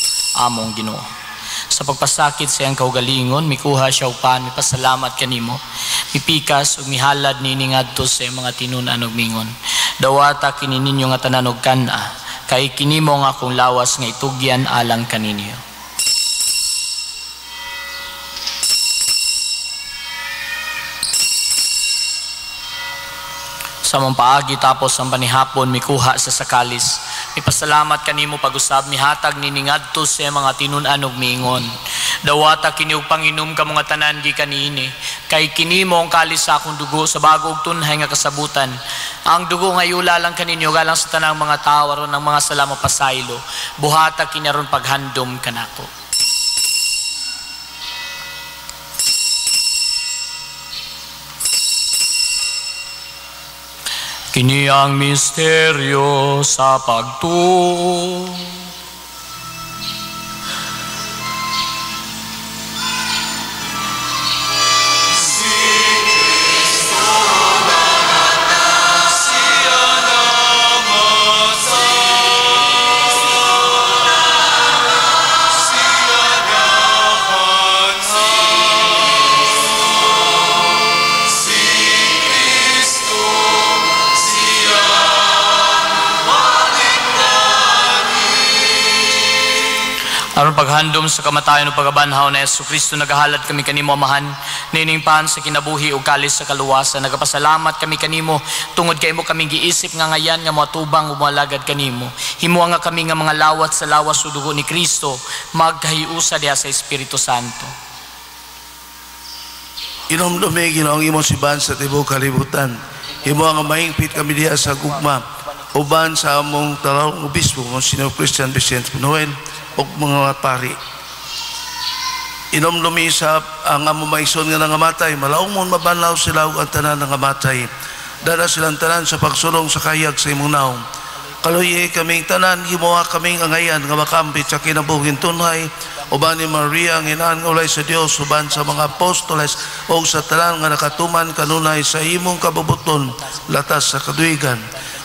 among Ginoo. Sa pagpasakit sa iyang kaugalingon mikuha siya og pan mipasalamat kanimo. Mipikas ug mihalad nini ngadto sa mga tinunan ug mingon. Dawata kini ninyo nga tanan og kana kay kini mo nga akong lawas nga itugyan alang kaninyo. Sa mampaagi tapos ang panihapon mikuha sa sakalis. Ipasalamat kanimo pag-usab mihatag nini ngadto sa mga tinunan ug miingon. Dawata kini og panginom ka mga tanan gi kanini. Kay kini mo ang kalis sa akong dugo sa bago ug tunhay nga kasabutan. Ang dugo nga iula lang kaninyo galang sa tanang mga tawo aron ang mga sala mapasaylo. Buhata kini aron paghandom kanako. Kini ang misteryo sa pagtuo. Aron paghandom sa kamatayon o pagabanhaw na Yesu Kristo, nagahalad kami kanimo amahan, niningpan sa kinabuhi o kalis sa kaluwasan. Nagapasalamat kami kanimo, tungod kay mo kami giisip nga ngayan nga matubang umalagad kanimo. Himuha nga kami nga mga lawat sa lawas o dugo ni Kristo, magkahiusa diha sa Espiritu Santo. Inomdome ginaong imo siban sa tibok kalibutan. Himuha nga mahingpit kami diha sa gugma, uban sa among talawang obispo, Monsignor Christian Vicente Noel, o mga pari. Inom lumisap ang amumaison nga nangamatay, malaong mo mabanlaw sila ang tanan nangamatay. Dara silang tanan sa pagsulong sa kayag sa imong naong. Kaluyi kaming tanan, himuha kaming angayan nga makambit sa kinabuhin tunay, uban ni Maria ang inaan nga ulay sa Dios, uban sa mga apostoles o sa tanan nga nakatuman kanunay sa imong kabubuton latas sa kaduigan.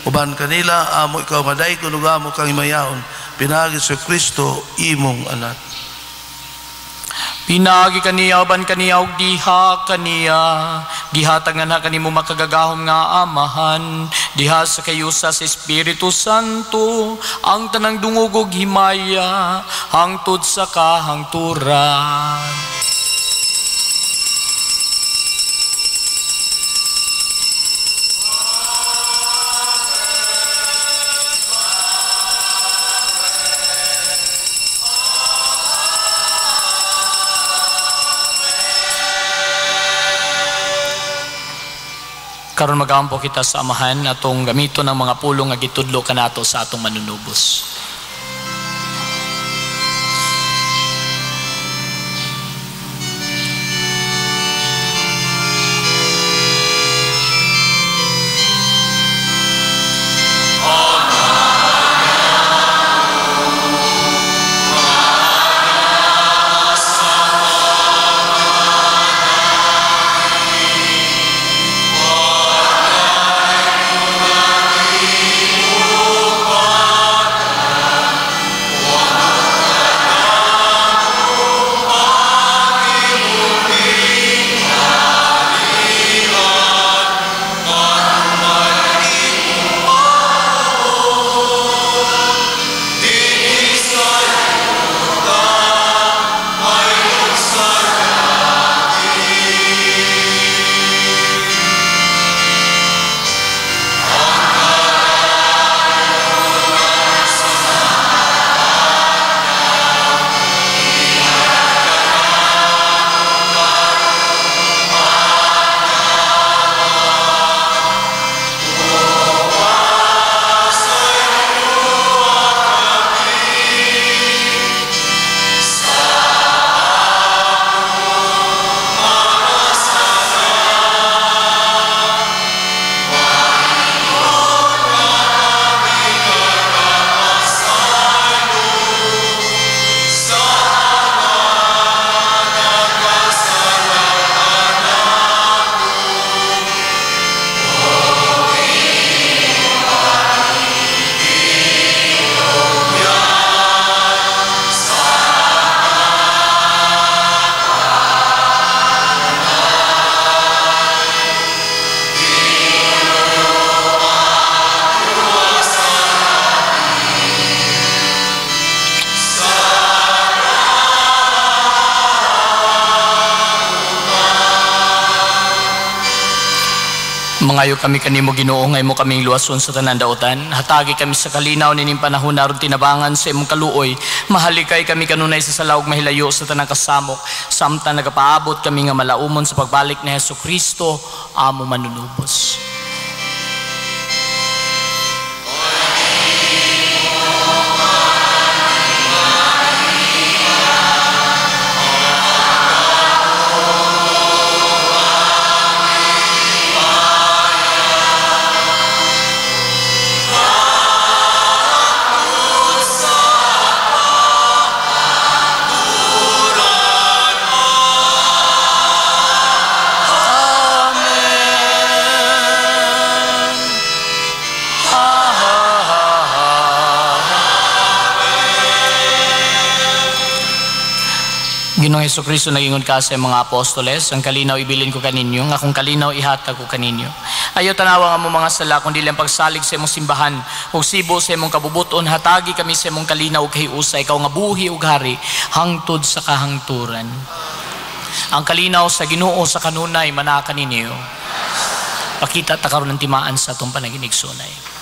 Uban kanila amo ikaw maday kuno amo kang imayaon, pinagi sa Kristo imong anak. Pinagi kaniya uban kaniya ug diha kaniya, gihatag nga kanimo makagagahom nga amahan, diha sa kayusa sa Espiritu Santo, ang tanang dungog ug himaya hangtod sa kahangturan. Karon magampo kita sa amahan atong gamito ng mga pulong nga gitudlo kanato sa atong manunubos. Mangayo kami kanimo Ginoo, ngay mo kaming luwason sa tanan daotan. Hatagi kami sa kalinaw nining panahon aron tinabangan sa imong kaluoy. Mahalikay kami kanunay sa salaog mahilayo sa tanang kasamok. Samtang nagapaabot kami nga malaumon sa pagbalik ni Hesus Kristo, amo manunubos. Ginoong Hesukristo nagingon ka sa mga apostoles, ang kalinaw ibilin ko kaninyo, nga kung kalinaw ihatag ko kaninyo. Ayaw tanawa nga mo mga sala, kundi lang pagsalig sa imong simbahan, o sibo sa imong kabubuton, hatagi kami sa imong kalinaw ug hiusa, ikaw nga buhi ug hari, hangtod sa kahangturan. Ang kalinaw sa Ginoo sa kanunay, manaka ninyo. Pakita ta karon ng timaan sa atong panaginigsunay.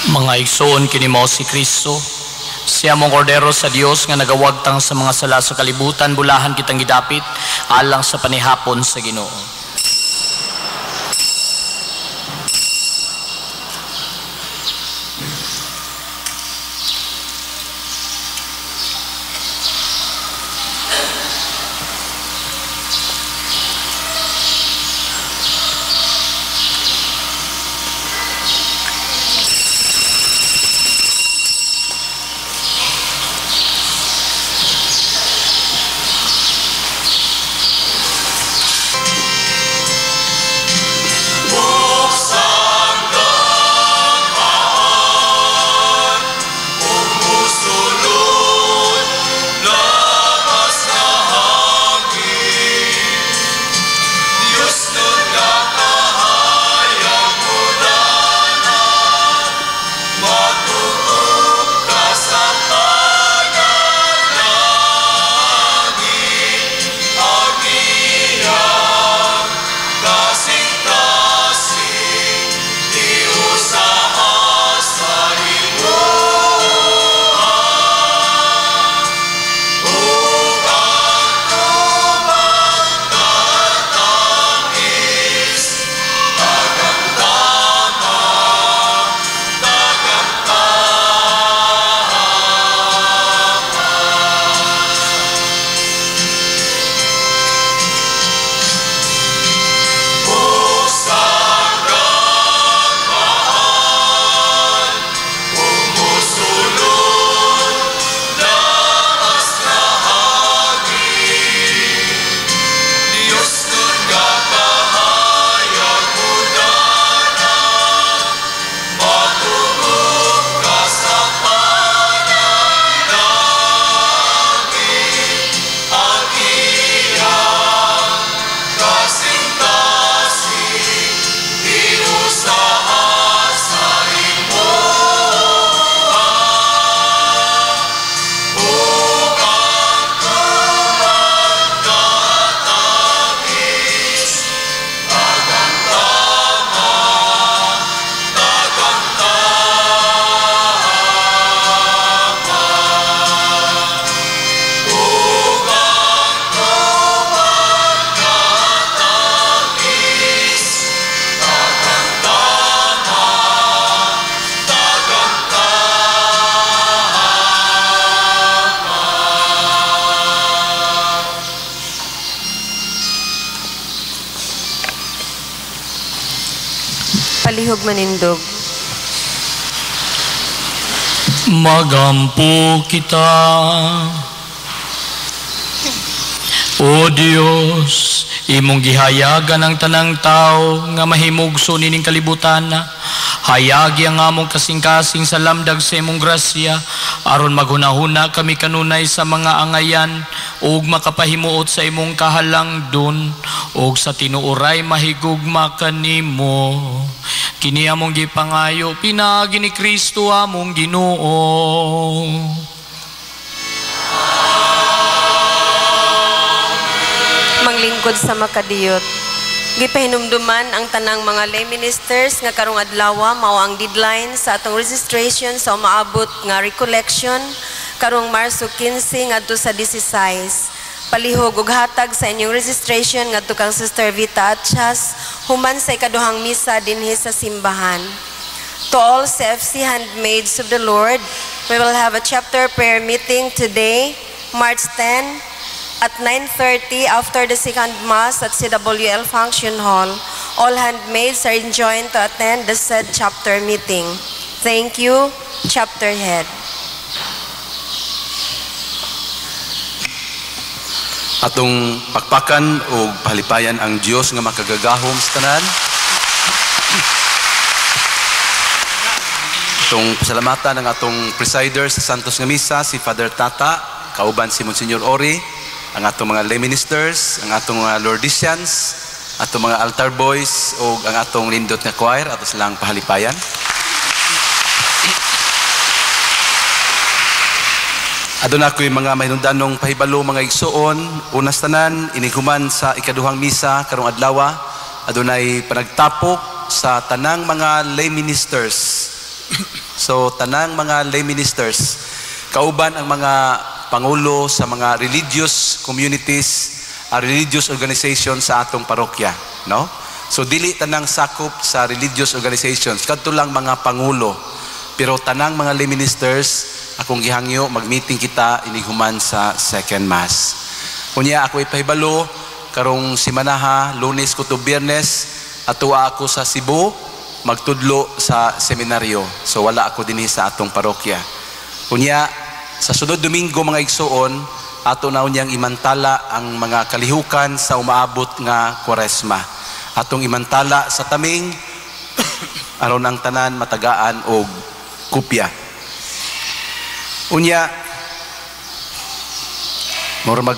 Mga igsoon kini mao si Kristo, siya mong kordero sa Dios nga nagawagtang sa mga sala sa kalibutan, bulahan kitang gidapit alang sa panihapon sa Ginoo. Palihog manindog. Magampo kita, O Dios, imong gihayagan ang tanang tao nga mahimugso nining kalibutan na. Hayagi ang among kasing-kasing sa lamdag sa imong grasya, aron maghunahuna kami kanunay sa mga angayan, ug makapahimuot sa imong kahalangdon, ug sa tinuoray mahigugma kanimo. Kini among gipangayo, pinaagi ni Kristo among Ginoo. Manglingkod sa makadiyot. Gipahinumduman ang tanang mga lay ministers nga karong adlaw mao ang deadline sa atong registration sa umaabot nga recollection karong Marso 15 ngadto sa 16. Palihog ug hatag sa inyong registration ngadto kang Sister Vita Atchas human sa ikaduhang misa dinhi sa simbahan. To all CFC handmaids of the Lord, we will have a chapter prayer meeting today, March 10 at 9:30 after the second Mass at CWL Function Hall. All handmaids are enjoined to attend the said chapter meeting. Thank you, Chapter Head. Atong pakpakan o pahalipayan ang Diyos nga makagagahom sa tanan. Itong pasalamatan ng atong presider sa Santos nga Misa, si Father Tata, kauban si Monsignor Ori, ang atong mga lay ministers, ang atong mga Lordesians, atong mga altar boys, o ang atong lindot nga choir, ato silang pahalipayan. Aduna ko'y mga mahinungdanong pahibalo mga igsoon, unas tanan, iniguman sa ikaduhang misa, karong adlawa, adunay panagtapok sa tanang mga lay ministers. So, tanang mga lay ministers, kauban ang mga pangulo sa mga religious communities, religious organizations sa atong parokya, no? So dili tanang sakop sa religious organizations, kadto lang mga pangulo. Pero tanang mga lay ministers, akong gihangyo mag-meeting kita inighuman sa second mass. Unya ako ipahibalo karong simanaha, Lunes kuto Biyernes, atua ako sa Cebu magtudlo sa seminaryo. So wala ako dinhi sa atong parokya. Unya sa sunod Domingo mga igsoon, ato na unyang imantala ang mga kalihukan sa umaabot nga Kwaresma. Atong imantala sa taming aron ang tanan matagaan og kupya. Unya mura mag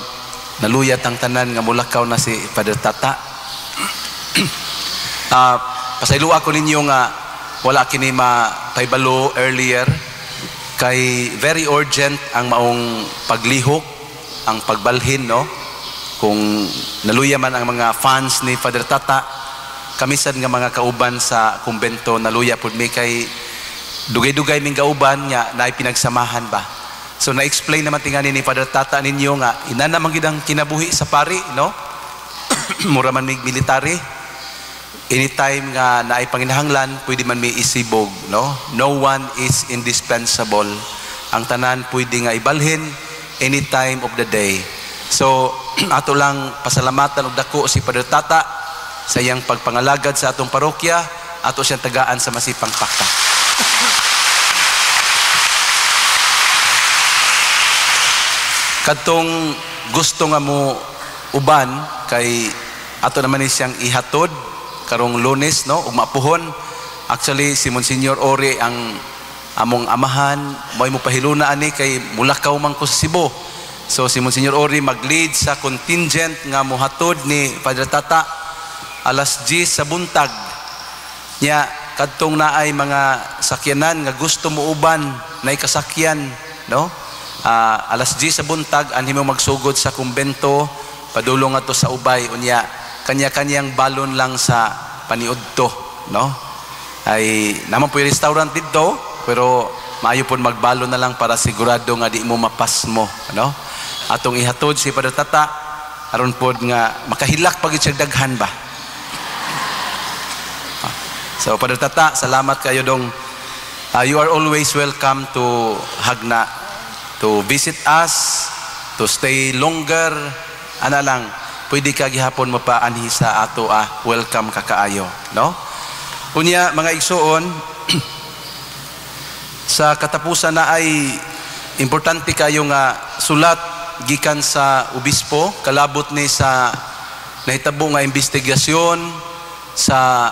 naluyat ang tanan nga mulakaw na si Father Tata. Pasaylo ako ninyo nga wala kini mapaybalo earlier. Kay very urgent ang maong paglihok, ang pagbalhin, no? Kung naluya man ang mga fans ni Father Tata, kamisan nga mga kauban sa kumbento, naluya po may kay dugay-dugay ming kauban nga na pinagsamahan ba. So na-explain naman tingani ni Father Tata ninyo nga, ina naman gidang kinabuhi sa pari, no? Mura man may military. Anytime nga naay panginahanglan, pwede man may isibog, no? No one is indispensable. Ang tanan pwede nga ibalhin any time of the day. So, ato lang pasalamatan og dako si Father Tata sa iyang pagpangalagad sa atong parokya, ato siyang tagaan sa masipang pakta. Kadtong gusto nga mo uban kay ato naman ni siyang ihatod karong Lunes, no, ug mapuhon. Actually si Monsignor Ori ang among amahan, mo'y mo pahiluna ani kay mulakaw man ko sa Cebu. So si Monsignor Ori mag-lead sa contingent nga mohatod ni Padre Tata alas 10 sa buntag. Nya kadtong naay mga sakyanan nga gusto mo uban nay kasakyan, no? Alas 10 sa buntag anhi mo magsugod sa kumbento padulong ato sa ubay unya kanya-kanyang balon lang sa paniudto, no? Ay naman po yung restaurant dito, pero maayo po magbalon na lang para sigurado nga di mo mapas mo, no? Atong ihatod si Padre Tata aron po nga makahilak pag siya daghan ba. So Padre Tata, salamat kayo dong. You are always welcome to Hagna, to visit us, to stay longer. Ana lang, pwede ka gihapon mapaanhi sa ato welcome ka kaayo, no? Unya mga igsoon, sa katapusan na ay importante kayo nga sulat gikan sa obispo, kalabot ni sa nahitabo nga investigasyon sa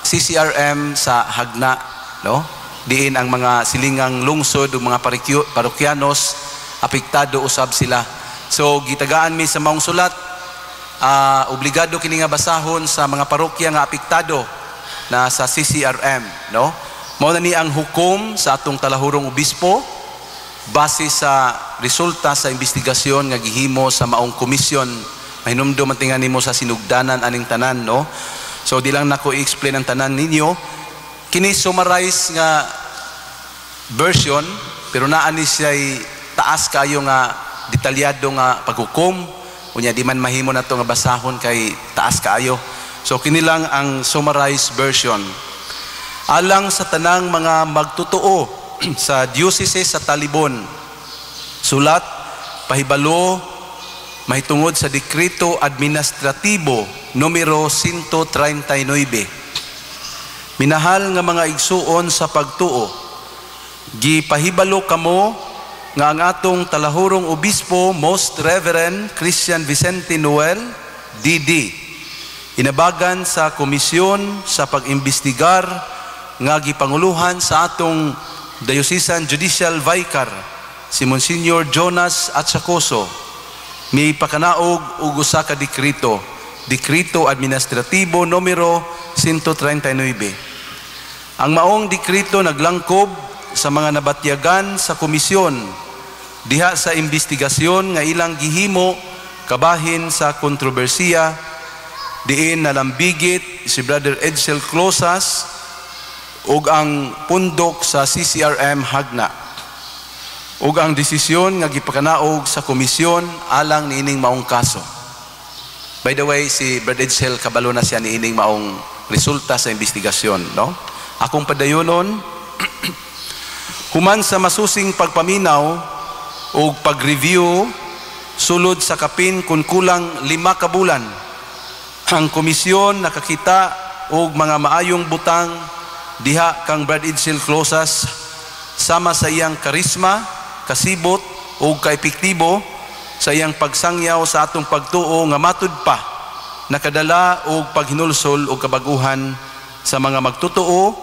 CCRM sa Hagna, no? Diin ang mga silingang lungsod o mga parokyanos apektado usab sila. So gitagaan mi sa maong sulat, obligado kini nga basahon sa mga parokya nga apektado na sa CCRM, no? Mao na ni ang hukom sa atong talahurong obispo base sa resulta sa investigasyon nga gihimo sa maong komisyon. Mahinumdum man tingan nimo sa sinugdanan aning tanan, no? So di lang nako i-explain ang tanan ninyo. Kini summarize nga version, pero naa ni siya'y taas kayo nga detalyado nga paghukom. Unya di man mahimo na to nga basahon kay taas kaayo. So kini lang ang summarized version. Alang sa tanang mga magtutuo sa diocese sa Talibon, sulat pahibalo mahitungod sa Dekreto Administratibo numero 139. Minahal nga mga igsuon sa pagtuo, gipahibalo kamo nga ang atong talahurong obispo Most Reverend Christian Vicente Noel DD inabagan sa komisyon sa pag-imbestigar nga gipanguluhan sa atong Diocesan Judicial Vicar si Monsignor Jonas Atsacoso, may pakanaog ug usa ka dekreto, Dekreto Administratibo numero 139. Ang maong dekreto naglangkob sa mga nabatyagan sa komisyon diha sa investigasyon nga ilang gihimo kabahin sa kontrobersiya diin nalambigit si Brother Edsel Closas ug ang pundok sa CCRM Hagna ug ang desisyon nga gipakanaog sa komisyon alang niining maong kaso. By the way, si Brother Edsel kabalo na siya niining maong resulta sa investigasyon, no? Akong padayonon human sa masusing pagpaminaw ug pag-review sulod sa kapin kun kulang 5 ka bulan, ang komisyon nakakita og mga maayong butang diha kang Brad Edsel Closas sama sa iyang karisma, kasibot o kaepektibo sa iyang pagsangyaw sa atong pagtuo nga matud pa nakadala og paghinulsol og kabaguhan sa mga magtutuo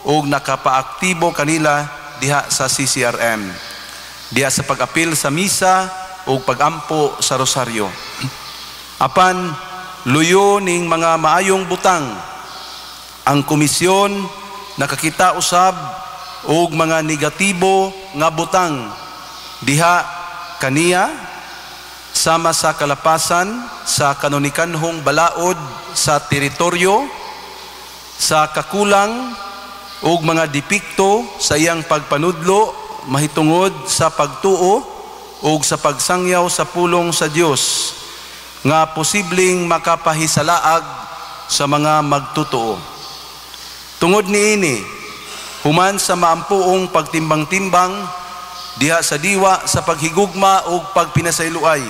og nakapaaktibo kanila diha sa CCRM, diha sa pag-apil sa misa o pag-ampo sa rosaryo. Apan luyo ning mga maayong butang, ang komisyon nakakita usab og mga negatibo nga butang diha kaniya sama sa kalapasan sa kanonikanhong balaod sa teritoryo, sa kakulang og mga depekto sa iyang pagpanudlo mahitungod sa pagtuo og sa pagsangyaw sa pulong sa Dios nga posibleng makapahisalaag sa mga magtutuo. Tungod niini, human sa maampuong pagtimbang-timbang diha sa diwa sa paghigugma o pagpinasayloay,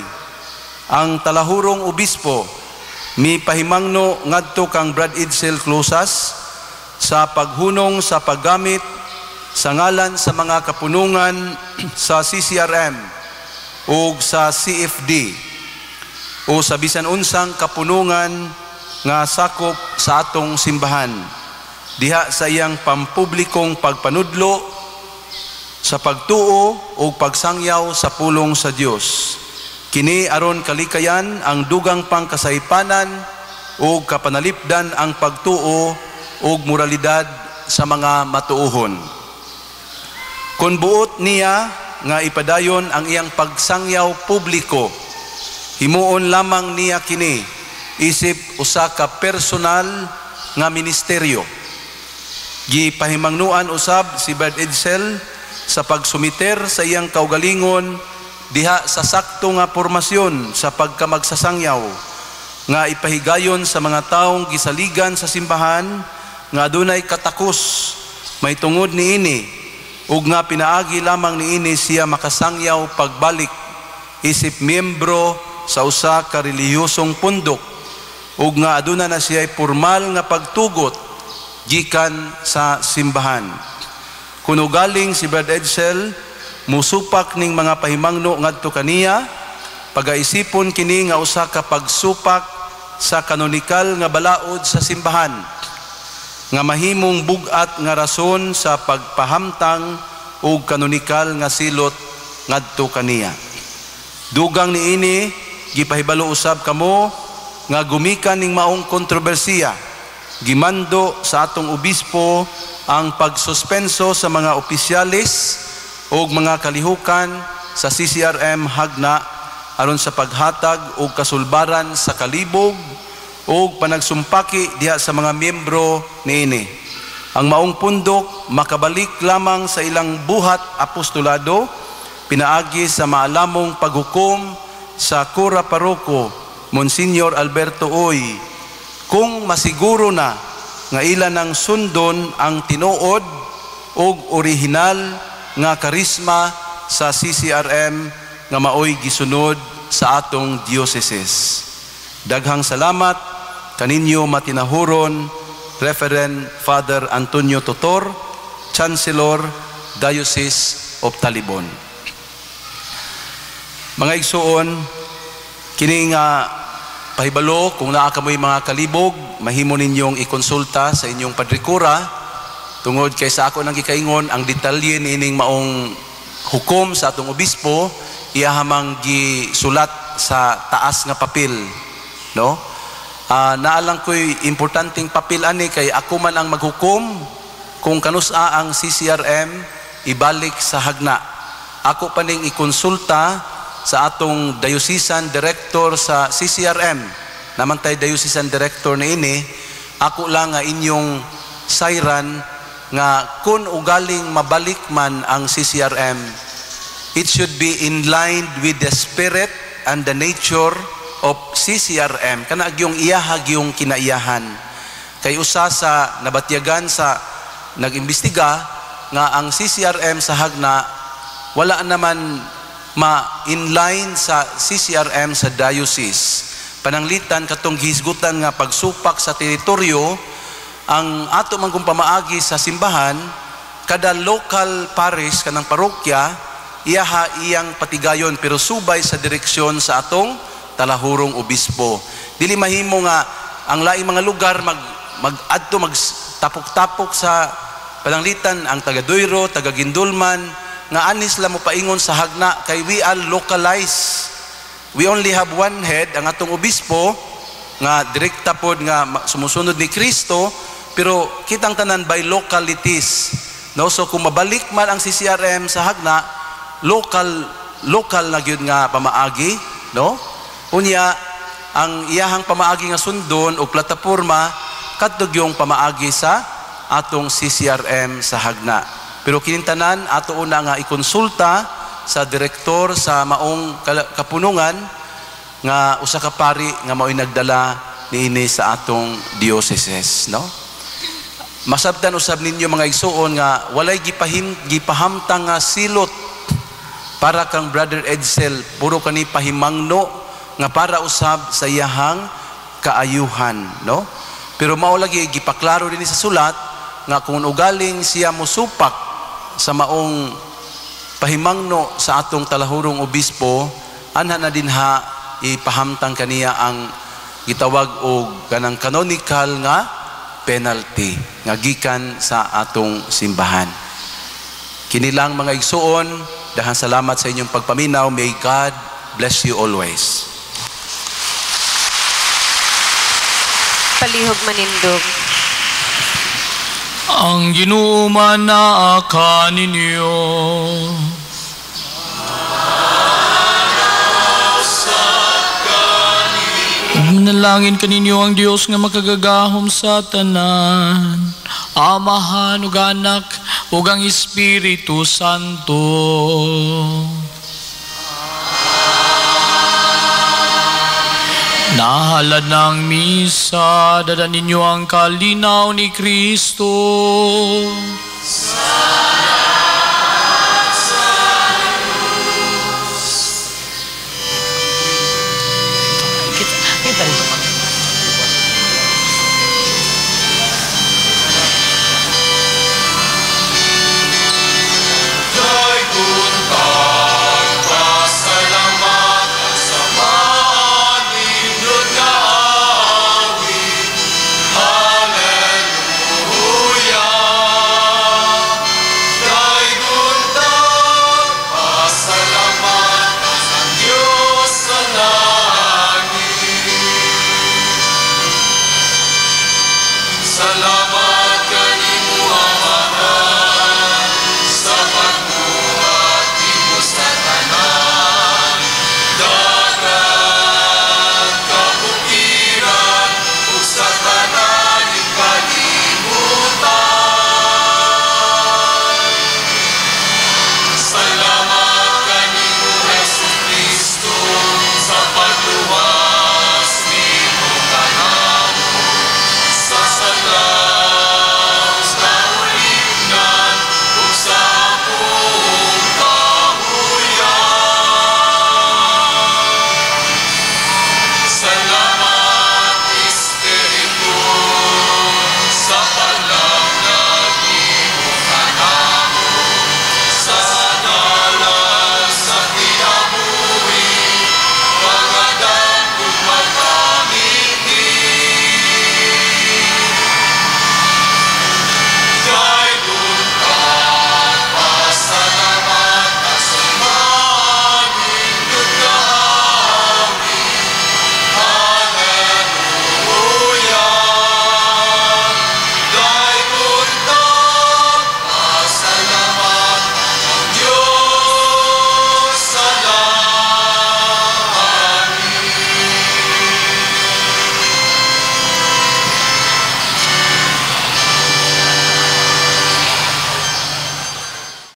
ang talahurong obispo mi pahimangno ngadto kang Brad Edsel Closas sa paghunong sa paggamit sa ngalan sa mga kapunungan sa CCRM o sa CFD o sa bisan unsang kapunungan nga sakop sa atong simbahan diha sa iyang pampublikong pagpanudlo sa pagtuo o pagsangyaw sa pulong sa Dios. Kini aron kalikayan ang dugang pangkasaypanan o kapanalipdan ang pagtuo o moralidad sa mga matuohon. Kung buot niya nga ipadayon ang iyang pagsangyaw publiko, himuon lamang niya kini isip usa ka personal nga ministeryo. Gipahimangnuan usab si Brad Edsel sa pagsumiter sa iyang kaugalingon diha sa sakto nga pormasyon sa pagkamagsasangyaw nga ipahigayon sa mga taong gisaligan sa simbahan nga adunay katakos may tungod niini ug nga pinaagi lamang niini siya makasangyaw pagbalik isip miyembro sa usa ka relihiyosong pundok ug nga aduna na siya formal nga pagtugot gikan sa simbahan. Kuno galing si Brad Edsel, musupak ning mga pahimangno ngadto kaniya, pagaisipon kini nga usa ka pagsupak sa kanonikal nga balaod sa simbahan, nga mahimong bugat nga rason sa pagpahamtang o kanonikal nga silot ngadto kaniya. Dugang niini gipahibalo usab kamo nga gumikan ning maong kontrobersiya, gimando sa atong obispo ang pagsuspenso sa mga opisyalis o mga kalihukan sa CCRM Hagna aron sa paghatag o kasulbaran sa kalibog o panagsumpaki diha sa mga miyembro niini. Ang maong pundok makabalik lamang sa ilang buhat apostolado, pinaagi sa maalamong paghukom sa Kura Paroko Monsignor Alberto Oy, kung masiguro na nga ila ng sundon ang tinuod o orihinal nga karisma sa CCRM nga maoy gisunod sa atong diocese. Daghang salamat kaninyo matinahuron, Reverend Father Antonio Totor, Chancellor, Diocese of Talibon. Mga igsuon, kini nga pahibalo, kung naa kamoy mga kalibog, mahimo ninyong ikonsulta sa inyong padrikura, tungod kay sa ako nang gikaingon, ang detalye niining maong hukom sa atong obispo, iyahamang gisulat sa taas nga papel, no? Naalang ko'y importanteng papel ani, kay ako man ang maghukom kung kanusa ang CCRM ibalik sa Hagna. Ako pa ning ikonsulta sa atong diocesan director sa CCRM, naman tayo diocesan director na ini, ako lang nga inyong sayran nga kung ugaling mabalik man ang CCRM, it should be in line with the spirit and the nature of CCRM, kana yung iyahag yung kinaiyahan. Kay usa sa nabatyagan sa nag-imbestiga nga ang CCRM sa Hagna wala naman ma-inline sa CCRM sa diocese. Pananglitan katong gihisgutan nga pagsupak sa teritoryo, ang ato man kung pamaagi sa simbahan, kada local parish kanang parokya iyang patigayon, pero subay sa direksyon sa atong talahurong obispo. Dili mahimo nga ang laing mga lugar mag-adto magtapok-tapok sa pananglitan, ang taga Doiro, taga Gindulman, nga anis lang mo paingon sa Hagna, kay we are localized. We only have one head, ang atong obispo, nga direkta pod nga sumusunod ni Kristo, pero kitang tanan by localities. No? So kung mabalik man ang CCRM sa Hagna, local na gyud nga pamaagi, no? Unya ang iyahang pamaagi nga sundon o plataporma kadtog yung pamaagi sa atong CCRM sa Hagna. Pero kinintanan ato una nga ikonsulta sa direktor sa maong kapunungan nga usa ka pari nga mao'y nagdala niini sa atong dioceses, no? Masabtan usab ninyo mga igsuon nga walay gipahamtang nga silot para kang Brother Edsel, puro kani pahimangno nga para usab sa iyahang kaayuhan, no? Pero mao lagi gipaklaro din sa sulat nga kung ugaling siya mosupak sa maong pahimangno sa atong talahurong obispo, anha na dinha ipahamtang kaniya ang gitawag og kanang canonical nga penalty nga gikan sa atong simbahan. Kini lang mga igsuon, daghang salamat sa inyong pagpaminaw. May God bless you always. Palihog manindog. Ang Ginoo man naa kaninyo. Manalangin kaninyo ang Dios nga makagagahom sa tanan, Amahan ug Anak ug ang Espiritu Santo. Nahalad ng misa, dada ninyo ang kalinaw ni Kristo.